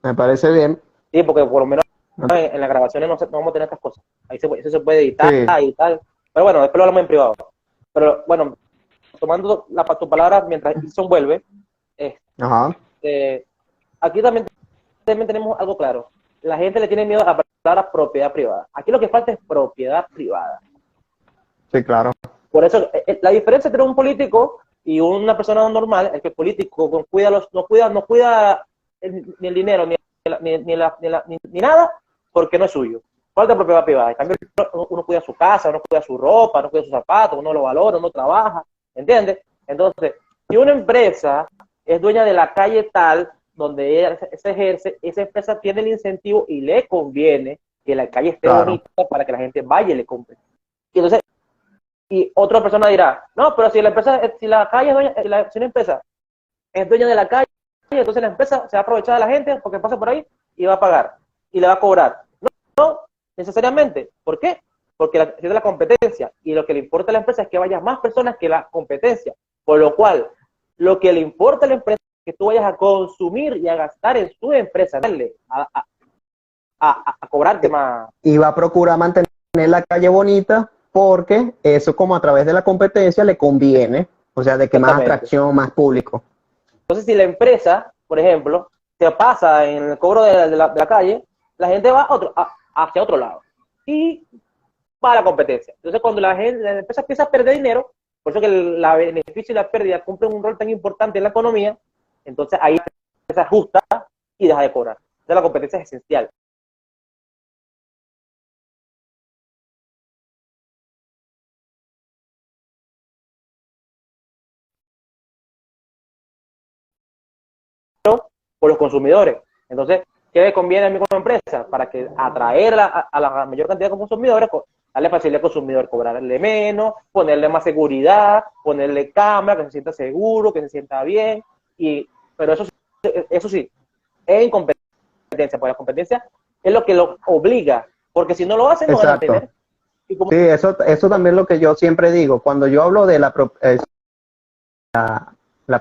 Me parece bien. Sí, porque por lo menos en las grabaciones no vamos a tener estas cosas. Ahí eso se puede editar Sí. y tal. Pero bueno, después lo hablamos en privado. Pero bueno, tomando tu palabra mientras Edson vuelve, Ajá. aquí también tenemos algo claro. La gente le tiene miedo a la palabra propiedad privada. Aquí lo que falta es propiedad privada. Sí, claro. Por eso, la diferencia entre un político y una persona normal es que el político no cuida ni el dinero, ni nada, porque no es suyo. Falta propiedad privada. En cambio, uno cuida su casa, uno cuida su ropa, uno cuida sus zapatos, uno lo valora, uno trabaja, ¿entiendes? Entonces, si una empresa es dueña de la calle tal donde ella se ejerce, esa empresa tiene el incentivo y le conviene que la calle esté Claro. bonita para que la gente vaya y le compre. Y entonces, y otra persona dirá, no, pero si la calle es dueña, si una empresa es dueña de la calle, entonces la empresa se va a aprovechar de la gente porque pasa por ahí y va a pagar y le va a cobrar. No necesariamente. ¿Por qué? Porque es de la competencia y lo que le importa a la empresa es que vaya más personas que la competencia. Por lo cual, lo que le importa a la empresa es que tú vayas a consumir y a gastar en su empresa, darle a cobrarte más. Y va a procurar mantener la calle bonita porque eso como a través de la competencia le conviene, o sea, de que más atracción, más público. Entonces, si la empresa, por ejemplo, se pasa en el cobro de la calle, la gente va hacia otro lado y va a la competencia. Entonces, cuando la empresa empieza a perder dinero, por eso que el beneficio y la pérdida cumplen un rol tan importante en la economía, entonces ahí se ajusta y deja de cobrar. Entonces, la competencia es esencial. Por los consumidores. Entonces, ¿qué le conviene a mí como empresa? Para que atraer a la mayor cantidad de consumidores, darle facilidad al consumidor, cobrarle menos, ponerle más seguridad, ponerle cámara, que se sienta seguro, que se sienta bien. Pero eso sí, es incompetencia, porque la competencia es lo que lo obliga, porque si no lo hacen, no van a tener. Sí, eso también es lo que yo siempre digo. Cuando yo hablo de la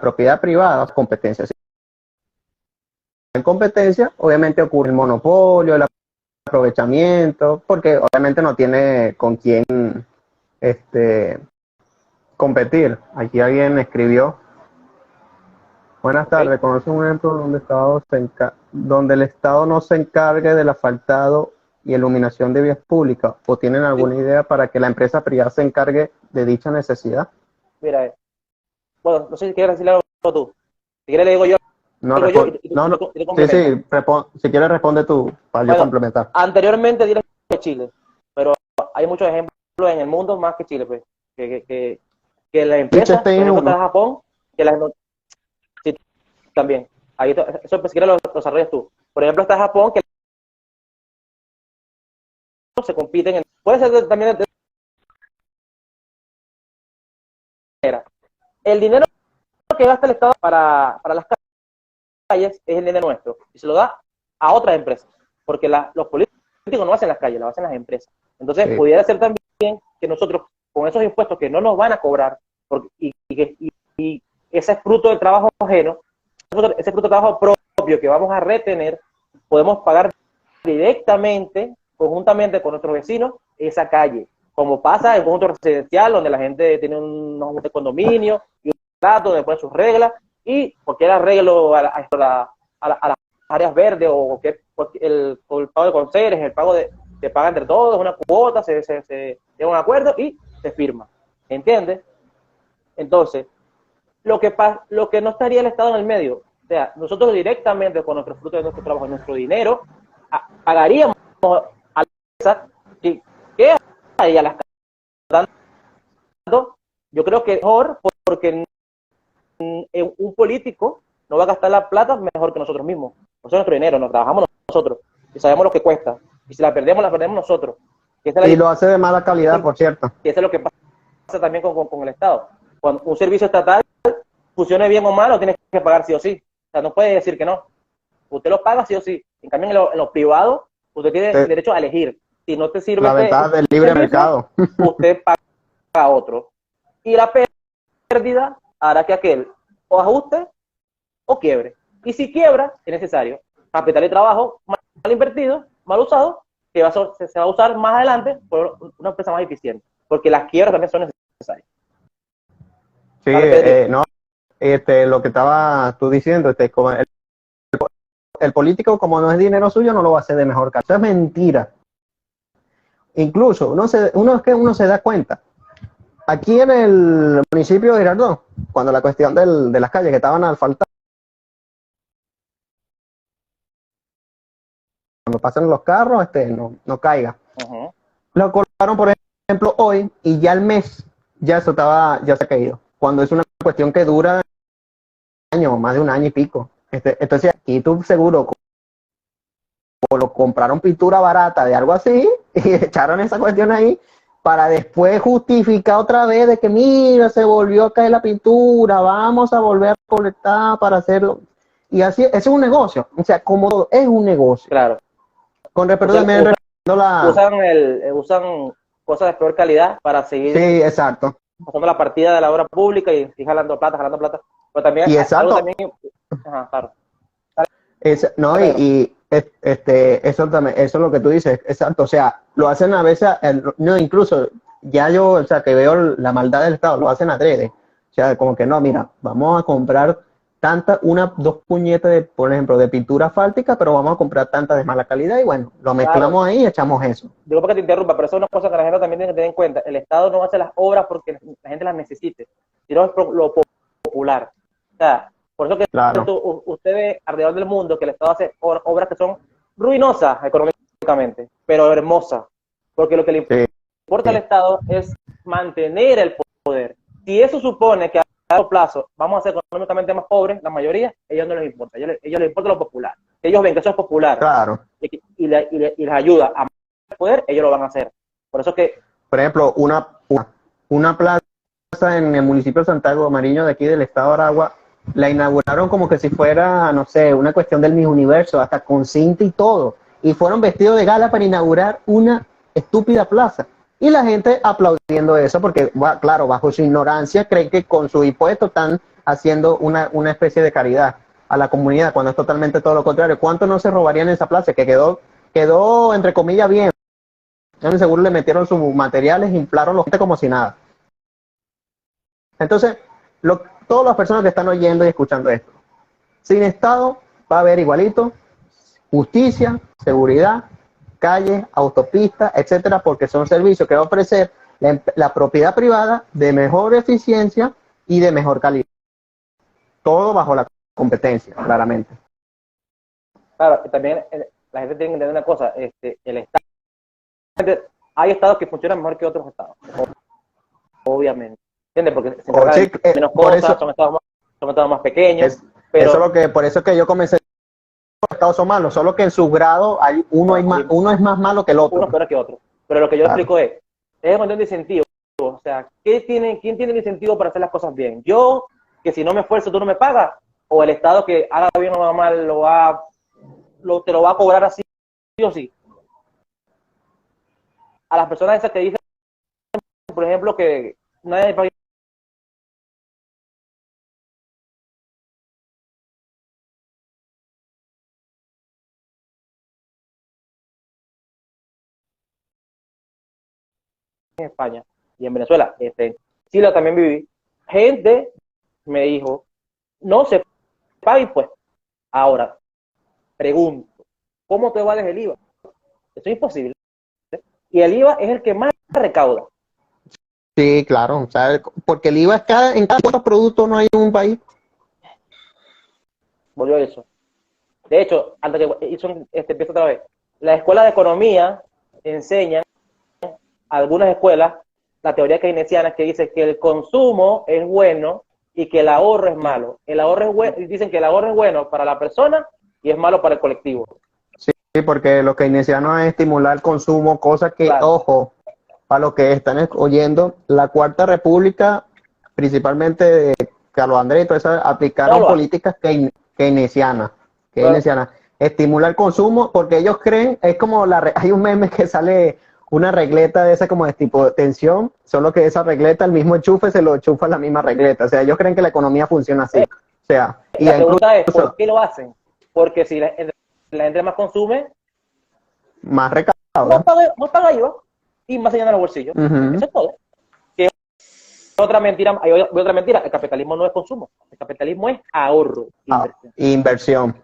propiedad privada, competencia. En competencia, obviamente ocurre el monopolio, el aprovechamiento, porque obviamente no tiene con quién competir. Aquí alguien escribió: buenas tardes, ¿conoce un ejemplo donde el Estado no se encargue del asfaltado y iluminación de vías públicas? ¿O tienen alguna idea para que la empresa privada se encargue de dicha necesidad? Mira, bueno, no sé si quieres decirle algo tú. Si quieres le digo yo. No, sí, si quieres responde tú, para yo complementar. Anteriormente di de Chile, pero hay muchos ejemplos en el mundo más que Chile, pues. Que la empresa, por ejemplo, está en Japón, que las sí, también. Ahí eso pues, si quieres lo desarrollas tú. Por ejemplo, está Japón, que se compiten en... Puede ser también de manera. El dinero que gasta el Estado para las calles es el dinero nuestro y se lo da a otras empresas, porque los políticos no hacen las calles, lo hacen las empresas. Entonces, sí, pudiera ser también que nosotros, con esos impuestos que no nos van a cobrar, y ese es fruto del trabajo ajeno, ese fruto del trabajo propio que vamos a retener, podemos pagar directamente, conjuntamente con nuestros vecinos, esa calle, como pasa en un conjunto residencial, donde la gente tiene unos condominios y un trato donde ponen sus reglas, y cualquier arreglo a las áreas verdes o el pago de conserjes, el pago se paga entre todos, una cuota, se llega a un acuerdo y se firma. ¿Entiendes? Entonces, lo que no estaría el Estado en el medio, o sea, nosotros directamente con nuestros frutos de nuestro trabajo, nuestro dinero, pagaríamos a la empresa que hay a las casas. Yo creo que mejor, porque un político no va a gastar la plata mejor que nosotros mismos. Nosotros nuestro dinero, nos trabajamos nosotros y sabemos lo que cuesta. Y si la perdemos nosotros. Y lo hace de mala calidad, por cierto. Y eso es lo que pasa también con el Estado. Cuando un servicio estatal funcione bien o mal, lo tienes que pagar sí o sí. O sea, no puede decir que no. Usted lo paga sí o sí. En cambio, en lo privado, usted tiene el derecho a elegir. Si no te sirve la ventaja del libre mercado, usted paga a otro. Y la pérdida hará que aquel o ajuste o quiebre. Y si quiebra, es necesario capital y trabajo mal invertido, mal usado, que se va a usar más adelante por una empresa más eficiente. Porque las quiebras también son necesarias. Sí, no, lo que estaba tú diciendo, como el político, como no es dinero suyo, no lo va a hacer de mejor calidad. Eso es mentira. Incluso, uno se da cuenta. Aquí en el municipio de Girardot, cuando la cuestión de las calles que estaban asfaltadas, cuando pasan los carros, no caiga. Lo colocaron, por ejemplo, hoy, y ya el mes, ya se ha caído. Cuando es una cuestión que dura un año, más de un año y pico. Entonces, aquí tú seguro lo compraron pintura barata de algo así, y echaron esa cuestión ahí, para después justificar otra vez de que mira, se volvió a caer la pintura, vamos a volver a colectar para hacerlo. Y así, eso es un negocio, o sea, como todo, es un negocio. Claro. Con respecto también usan cosas de peor calidad para seguir. Sí, exacto. Pasando la partida de la obra pública y jalando plata. Pero también, y exacto. También, claro. No, eso también, eso es lo que tú dices, exacto, o sea, lo hacen a veces, no, incluso, ya yo, o sea, que veo la maldad del Estado, lo hacen adrede, o sea, como que no, mira, vamos a comprar dos puñetas por ejemplo, de pintura asfáltica, pero vamos a comprar tantas de mala calidad y bueno, lo mezclamos ahí y echamos eso. Digo porque te interrumpa, pero eso es una cosa que la gente también tiene que tener en cuenta, el Estado no hace las obras porque la gente las necesite, sino es por lo popular, o sea, por eso que usted ve alrededor del mundo que el Estado hace obras que son ruinosas económicamente, pero hermosas, porque lo que le importa al Estado es mantener el poder. Si eso supone que a largo plazo vamos a ser económicamente más pobres, la mayoría, ellos no les importa, ellos les importa lo popular. Ellos ven que eso es popular y les ayuda a mantener el poder, ellos lo van a hacer. Por eso que... Por ejemplo, una plaza en el municipio de Santiago Mariño de aquí del estado de Aragua, la inauguraron como que si fuera, no sé, una cuestión del Miss Universo, hasta con cinta y todo. Y fueron vestidos de gala para inaugurar una estúpida plaza. Y la gente aplaudiendo eso porque, claro, bajo su ignorancia, creen que con su impuesto están haciendo una especie de caridad a la comunidad, cuando es totalmente todo lo contrario. ¿Cuánto no se robarían en esa plaza? Que quedó entre comillas, bien. Seguro le metieron sus materiales, inflaron los gente como si nada. Entonces, todas las personas que están oyendo y escuchando esto, sin Estado va a haber igualito justicia, seguridad, calles, autopistas, etcétera, porque son servicios que va a ofrecer la propiedad privada de mejor eficiencia y de mejor calidad. Todo bajo la competencia, claramente. Claro, también la gente tiene que entender una cosa, el Estado hay estados que funcionan mejor que otros estados, obviamente. ¿Entiendes? Porque se O sí, encargan de menos por cosas, eso, son estados más pequeños, pero por eso que yo comencé, los estados son malos, solo que en su grado hay uno es más malo que el otro. unos peores que otros. Pero lo que yo Claro. explico es cuestión de incentivo. O sea, quién tiene el incentivo para hacer las cosas bien? ¿Yo, que si no me esfuerzo tú no me pagas? ¿O el Estado que haga bien o haga mal te lo va a cobrar así sí o sí? A las personas esas que dicen, por ejemplo, que nadie paga en España y en Venezuela, en Chile también viví, gente me dijo, no se paga impuestos. Ahora, pregunto, ¿cómo te vales el IVA? Eso es imposible. Y el IVA es el que más recauda. Sí, claro, o sea, porque el IVA es en cada producto no hay un país. Volvió a eso. De hecho, antes que empiece otra vez, la escuela de economía enseña, algunas escuelas, la teoría keynesiana que dice que el consumo es bueno y que el ahorro es malo. El ahorro es bueno, dicen que el ahorro es bueno para la persona y es malo para el colectivo. Sí, porque lo keynesiano es estimular el consumo, cosa que, Claro. ojo, para los que están oyendo, la Cuarta República, principalmente Carlos Andrés y todo eso, aplicaron No lo hace. políticas keynesianas. Claro. Estimula el consumo porque ellos creen, es como hay un meme que sale una regleta de esa como de tipo de tensión, solo que esa regleta, el mismo enchufe se lo enchufa la misma regleta. O sea, ellos creen que la economía funciona así. O sea, y La pregunta es, incluso ¿por qué lo hacen? Porque si la gente más consume, más recauda. no paga IVA y más se llena los bolsillos. Ujú. Eso es todo. Que otra mentira, hay otra mentira, el capitalismo no es consumo, el capitalismo es ahorro, inversión. Inversión.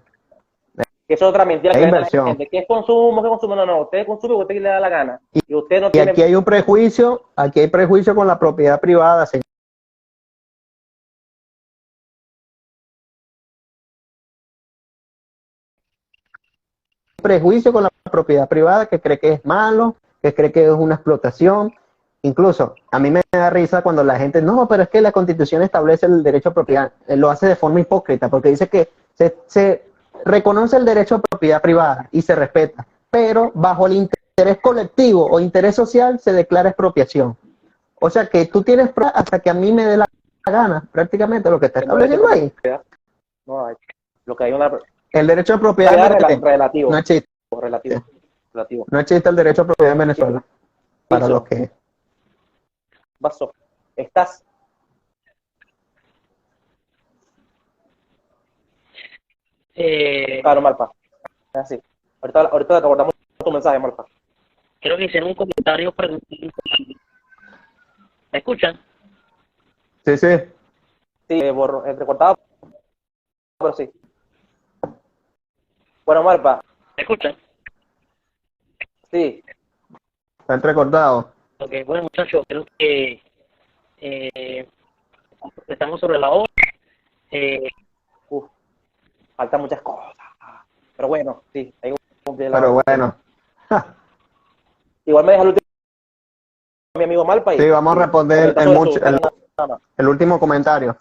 Que eso es otra mentira Es que vende la inversión. gente. ¿Qué es consumo? ¿Qué consumo? No, usted consume porque usted le da la gana. Y usted no Y tiene... aquí hay un prejuicio, aquí hay prejuicio con la propiedad privada, señor. Prejuicio con la propiedad privada que cree que es malo, que cree que es una explotación. Incluso a mí me da risa cuando la gente, no, pero es que la Constitución establece el derecho a propiedad, lo hace de forma hipócrita, porque dice que se reconoce el derecho a propiedad privada y se respeta, pero bajo el interés colectivo o interés social se declara expropiación. O sea que tú tienes hasta que a mí me dé la gana, prácticamente lo que está estableciendo ahí. No hay. Lo que hay una... El derecho a propiedad relativo. no existe. Relativo. No existe el derecho a propiedad en Venezuela. Para Eso. los que... Vaso. Estás... Claro, Malpa. Es así. Ahorita te acordamos tu mensaje, Malpa. Creo que hicieron un comentario preguntando. ¿Me escuchan? Sí, sí. Sí, entrecortado, pero sí. Bueno, Malpa. ¿Me escuchan? Sí. Está entrecortado. Ok, bueno, muchachos, creo que estamos sobre la hora. Faltan muchas cosas. Pero bueno, sí, hay que cumplir la Pero hora. bueno. Igual me deja el último mi amigo Malpa y Sí, vamos a responder el último comentario.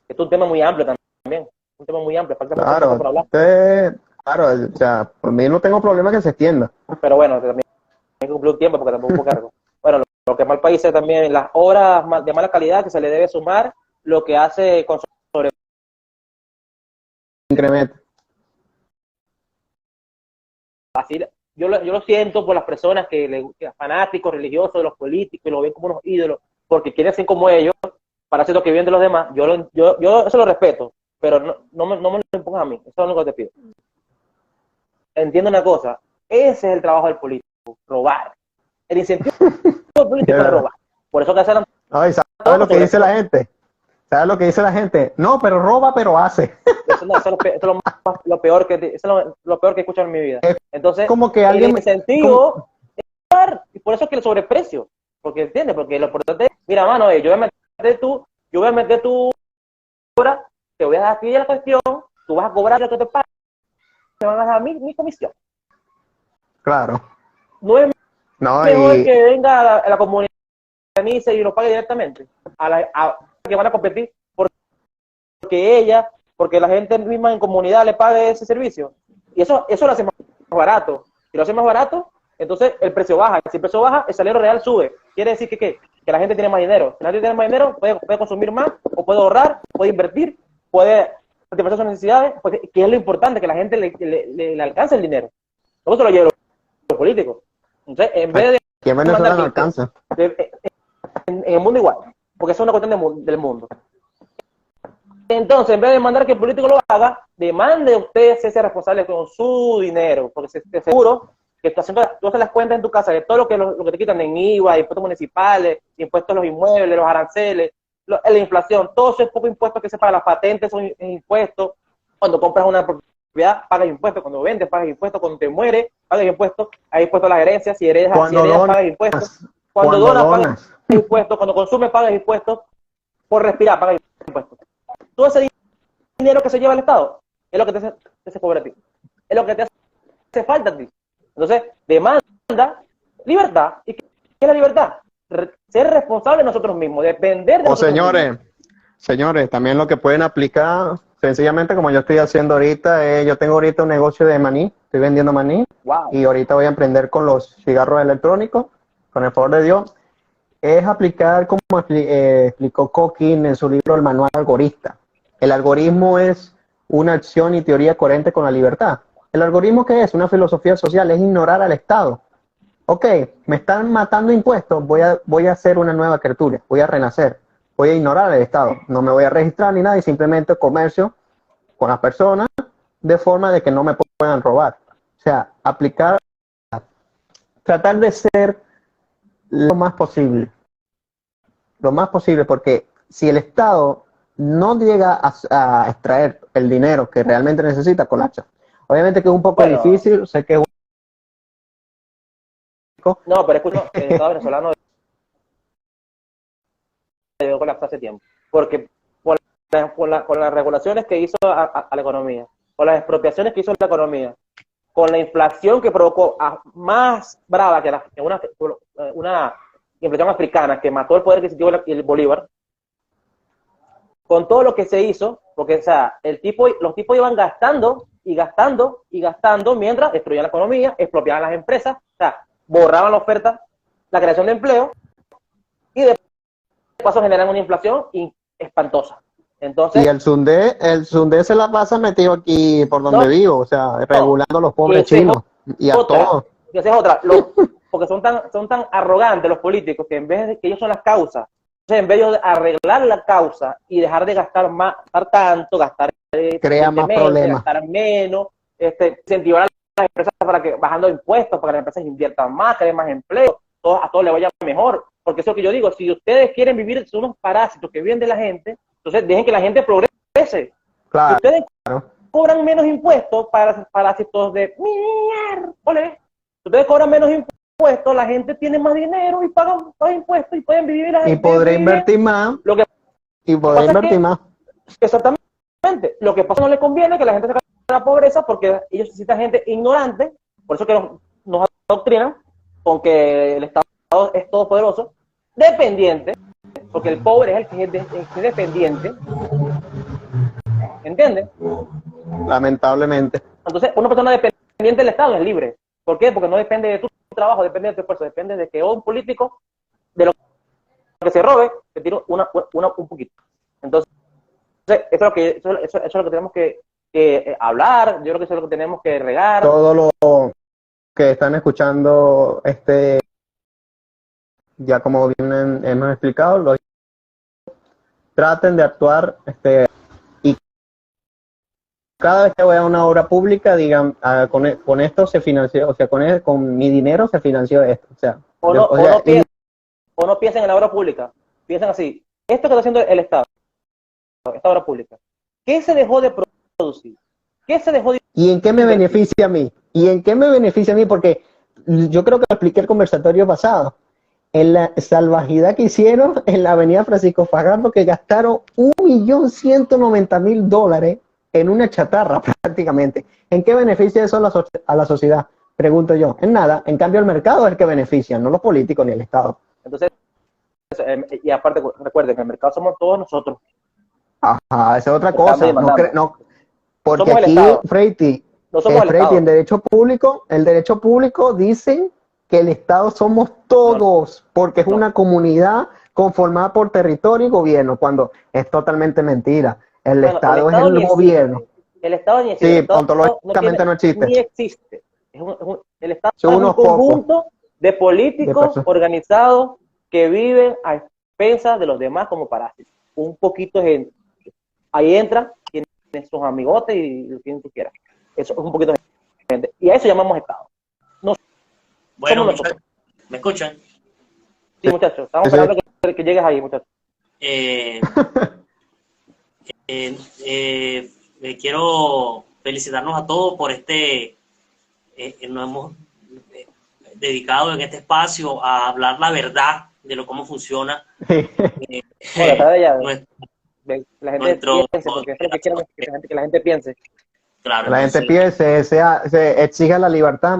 es un tema muy amplio también. Un tema muy amplio, falta muchas cosas por hablar. Claro, o sea, por mí no tengo problema que se extienda. Pero bueno, también hay que cumplir un tiempo porque tampoco es cargo. Bueno, lo que Malpa dice también, las horas de mala calidad que se le debe sumar, lo que hace con Incremento. así, yo lo siento por las personas que fanáticos religiosos de los políticos y lo ven como unos ídolos porque quieren ser como ellos para hacer lo que viven de los demás. Yo eso lo respeto, pero no me lo impongas a mí. Eso es lo único que te pido. Entiendo una cosa, ese es el trabajo del político, robar. El incentivo del político es robar. Por eso que hacen... Ay, ¿sabes lo que dice la gente? ¿Sabes lo que dice la gente? No, pero roba, pero hace. Eso es lo peor que he escuchado en mi vida. Entonces, como que alguien el incentivo es robar, y por eso es que el sobreprecio. Porque entiendes, porque lo importante es, mira, mano, yo voy a meter tu hora, te voy a dar aquí la cuestión, tú vas a cobrar lo que te pague, me van a dar mi comisión. Claro. no es No, mejor y que venga a la comunidad y lo pague directamente, a que van a competir porque ella, porque la gente misma en comunidad le pague ese servicio. Y eso lo hace más barato. Si lo hace más barato, entonces el precio baja. Si el precio baja, el salario real sube. Quiere decir que la gente tiene más dinero. Si la gente tiene más dinero, puede consumir más, o puede ahorrar, puede invertir, puede satisfacer sus necesidades, que es lo importante, que la gente le alcance el dinero. Eso lo llevan los políticos. Entonces, en vez de aquí en Venezuela no mandar alcanza. en el mundo igual, porque eso es una cuestión del mundo. Entonces, en vez de mandar que el político lo haga, demande usted ser responsable con su dinero, porque te seguro que tú haces las cuentas en tu casa de todo lo que te quitan en IVA, impuestos municipales, impuestos a los inmuebles, los aranceles, la inflación, todo eso es poco impuestos que se pagan, las patentes son impuestos, cuando compras una propiedad pagas impuestos, cuando vendes pagas impuestos, cuando te mueres pagas impuestos, hay impuestos a las herencias, si heredas pagas impuestos, cuando donas pagas impuestos, cuando consumes pagas impuestos, por respirar pagas impuestos. Todo ese dinero que se lleva el Estado es lo que te se cobra a ti, es lo que te hace falta a ti. Entonces, demanda libertad. ¿Y qué es la libertad? Ser responsable de nosotros mismos, depender de nosotros mismos. Señores, también lo que pueden aplicar, sencillamente como yo estoy haciendo ahorita, yo tengo ahorita un negocio de maní, estoy vendiendo maní, Wow. y ahorita voy a emprender con los cigarros electrónicos, con el favor de Dios, es aplicar como explicó Coquín en su libro El Manual Algorista. El algoritmo es una acción y teoría coherente con la libertad. ¿El algoritmo qué es? Una filosofía social, es ignorar al Estado. Ok, me están matando impuestos, voy a hacer una nueva criatura, voy a renacer, voy a ignorar al Estado, no me voy a registrar ni nada y simplemente comercio con las personas de forma de que no me puedan robar. O sea, aplicar, tratar de ser lo más posible, porque si el Estado no llega a extraer el dinero que realmente necesita, colapsa. Obviamente que es un poco difícil, sé que es no, pero escucha, el Estado venezolano debe colapsar hace tiempo, porque con las regulaciones que hizo a la economía, con las expropiaciones que hizo la economía, con la inflación que provocó más brava que una inflación africana que mató el poder adquisitivo del Bolívar, con todo lo que se hizo, porque o sea, los tipos iban gastando y gastando y gastando mientras destruían la economía, expropiaban las empresas, o sea, borraban la oferta, la creación de empleo y de paso generan una inflación espantosa. Entonces, y el Sundé se la pasa metido aquí por donde vivo, o sea, regulando a los pobres chinos y a todos. Y esa es otra, porque son tan arrogantes los políticos que en vez de que ellos son las causas, entonces en vez de arreglar la causa y dejar de gastar más, gastar crea más problemas, gastar menos, incentivar a las empresas para que bajando impuestos, para que las empresas inviertan más, creen más empleo, a todos les vaya mejor, porque eso es lo que yo digo, si ustedes quieren vivir, son unos parásitos que viven de la gente, entonces dejen que la gente progrese. claro. Si ustedes cobran menos impuestos para parásitos de miércoles, si ustedes cobran menos impuestos, la gente tiene más dinero y pagan impuestos y pueden vivir y podrá invertir más más. Exactamente. Lo que pasa no les conviene que la gente se caiga en la pobreza porque ellos necesitan gente ignorante, por eso que nos adoctrinan con que el Estado es todopoderoso, dependiente, porque el pobre es el que es dependiente, ¿entiendes? Lamentablemente. Entonces, una persona dependiente del Estado es libre. ¿Por qué? Porque no depende de tu trabajo, depende de tu esfuerzo, depende de que un político, de lo que se robe, te tire un poquito. Entonces, eso es lo que tenemos que hablar, yo creo que eso es lo que tenemos que regar. Todo lo que están escuchando, ya como bien hemos explicado, traten de actuar, y cada vez que voy a una obra pública, digan, con esto se financió, o sea, con mi dinero se financió esto. O sea, no piensen en la obra pública, piensen así, esto que está haciendo el Estado, esta obra pública, ¿qué se dejó de producir? ¿Qué se dejó de... ¿Y en qué me beneficia a mí? ¿Y en qué me beneficia a mí? Porque yo creo que lo expliqué el conversatorio pasado. En la salvajidad que hicieron en la avenida Francisco Fajardo, que gastaron $1.190.000 en una chatarra prácticamente. ¿En qué beneficia eso a la sociedad? Pregunto yo, en nada. En cambio, el mercado es el que beneficia, no los políticos ni el Estado. Entonces, y aparte, recuerden que el mercado somos todos nosotros. Ajá, esa es otra cosa. Porque somos el aquí, Estado. Freiti, No somos el Estado. en el derecho público dicen que el Estado somos todos, porque es una comunidad conformada por territorio y gobierno, cuando es totalmente mentira. El Estado es el gobierno. El Estado ni existe. Sí, ontológicamente no existe. Ni existe. El Estado Son es un unos conjunto de de políticos personas. organizados que viven a expensas de los demás como parásitos. Un poquito de gente. Ahí entra quienes sus amigotes y quien tú quieras. Eso es un poquito de gente. Y a eso llamamos Estado. No Bueno, somos nosotros. ¿me escuchan? Sí, muchachos. Estamos esperando que llegues ahí, muchachos. Quiero felicitarnos a todos por nos hemos dedicado en este espacio a hablar la verdad de cómo funciona La gente piense, porque eso es lo que quieren, que la gente piense. Claro, La gente piense, se exija la libertad.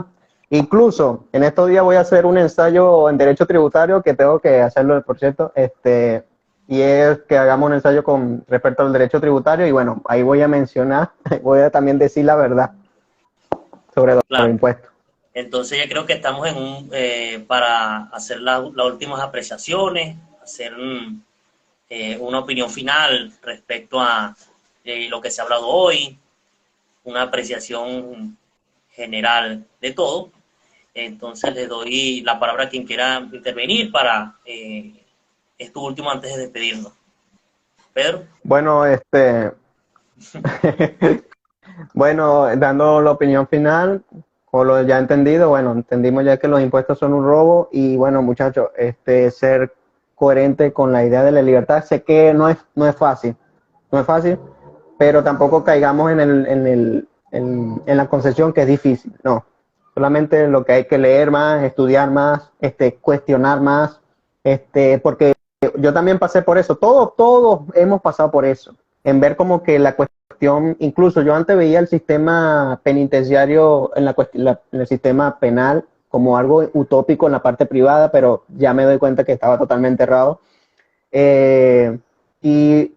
Incluso en estos días voy a hacer un ensayo en derecho tributario que tengo que hacerlo, por cierto, y es que hagamos un ensayo con respecto al derecho tributario y bueno, ahí voy a mencionar, voy a también decir la verdad sobre los impuestos. Entonces ya creo que estamos para hacer las últimas apreciaciones, hacer una opinión final respecto a lo que se ha hablado hoy, una apreciación general de todo. Entonces le doy la palabra a quien quiera intervenir para esto último antes de despedirnos. Pedro. Bueno, bueno, dando la opinión final, o lo ya entendido, bueno, entendimos ya que los impuestos son un robo y bueno, muchachos, ser coherente con la idea de la libertad, sé que no es fácil, pero tampoco caigamos en la concepción que es difícil, no. Solamente lo que hay que leer más, estudiar más, cuestionar más, porque yo también pasé por eso, todos hemos pasado por eso, en ver como que la cuestión, incluso yo antes veía el sistema penitenciario, en el sistema penal, como algo utópico en la parte privada, pero ya me doy cuenta que estaba totalmente errado. Y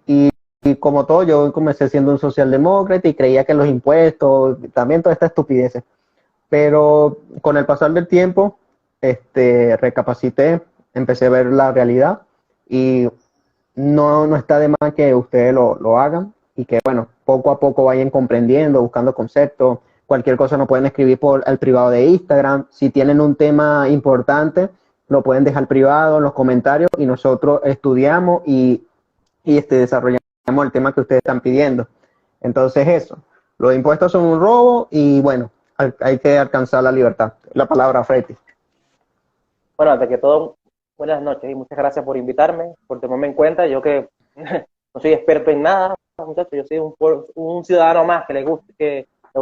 como todo, yo comencé siendo un socialdemócrata y creía que los impuestos, también toda esta estupidez. Pero con el pasar del tiempo, recapacité, empecé a ver la realidad y no está de más que ustedes lo hagan y que, bueno, poco a poco vayan comprendiendo, buscando conceptos. Cualquier cosa nos pueden escribir por el privado de Instagram. Si tienen un tema importante, lo pueden dejar privado en los comentarios y nosotros estudiamos y desarrollamos el tema que ustedes están pidiendo. Entonces eso, los impuestos son un robo y bueno, hay que alcanzar la libertad. La palabra, Freiti. Bueno, antes que todo, buenas noches y muchas gracias por invitarme, por tomarme en cuenta. Yo que no soy experto en nada, muchachos, yo soy un ciudadano más que le gusta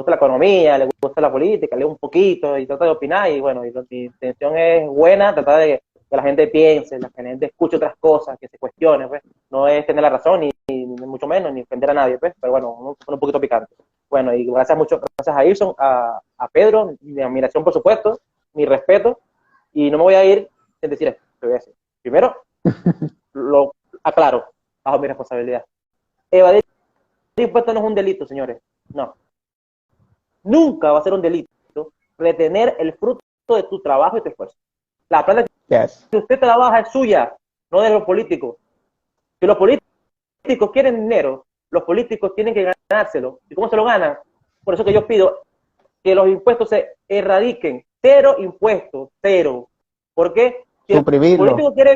la economía, le gusta la política, leo un poquito y trata de opinar y bueno, mi intención es buena, tratar de que la gente piense, que la gente escuche otras cosas, que se cuestione, pues. No es tener la razón, ni mucho menos, ni ofender a nadie, pues, pero bueno, un poquito picante. Bueno, y gracias a Irson, a Pedro, mi admiración por supuesto, mi respeto, y no me voy a ir sin decir esto, te voy a decir. Primero, lo aclaro, bajo mi responsabilidad. Evadir impuestos no es un delito, señores, no. Nunca va a ser un delito retener el fruto de tu trabajo y tu esfuerzo. La plata que usted trabaja es suya, no de los políticos. Si los políticos quieren dinero, los políticos tienen que ganárselo. ¿Y cómo se lo ganan? Por eso que yo pido que los impuestos se erradiquen. Cero impuestos, cero. ¿Por qué? Si el político quiere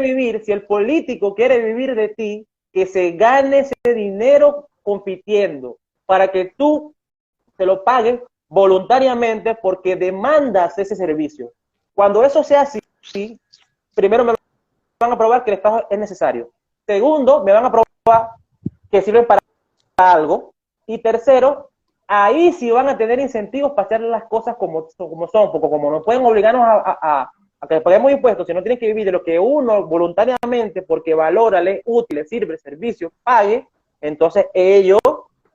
vivir de ti, que se gane ese dinero compitiendo para que tú te lo pagues voluntariamente porque demandas ese servicio. Cuando eso sea así, primero me van a probar que el Estado es necesario. Segundo, me van a probar que sirven para algo. Y tercero, ahí sí van a tener incentivos para hacer las cosas como son, porque como no pueden obligarnos a que paguemos impuestos, si no tienen que vivir de lo que uno voluntariamente, porque valora, le es útil, le sirve el servicio, pague, entonces ellos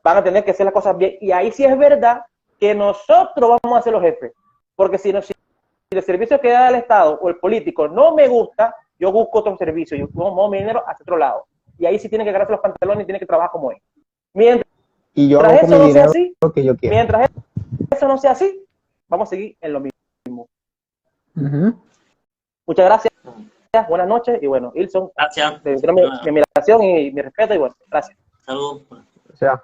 van a tener que hacer las cosas bien. Y ahí sí es verdad que nosotros vamos a ser los jefes. Porque si el servicio que da el Estado o el político no me gusta, yo busco otro servicio, yo muevo mi dinero hacia otro lado. Y ahí sí tiene que agarrarse los pantalones y tiene que trabajar como es. Mientras Y yo hago con mi eso no sea dinero así, lo que yo quiero. mientras eso no sea así, vamos a seguir en lo mismo. Muchas gracias, buenas noches, y bueno, Ilson, Gracias. mi admiración y mi respeto, y bueno, gracias. Saludos. O sea.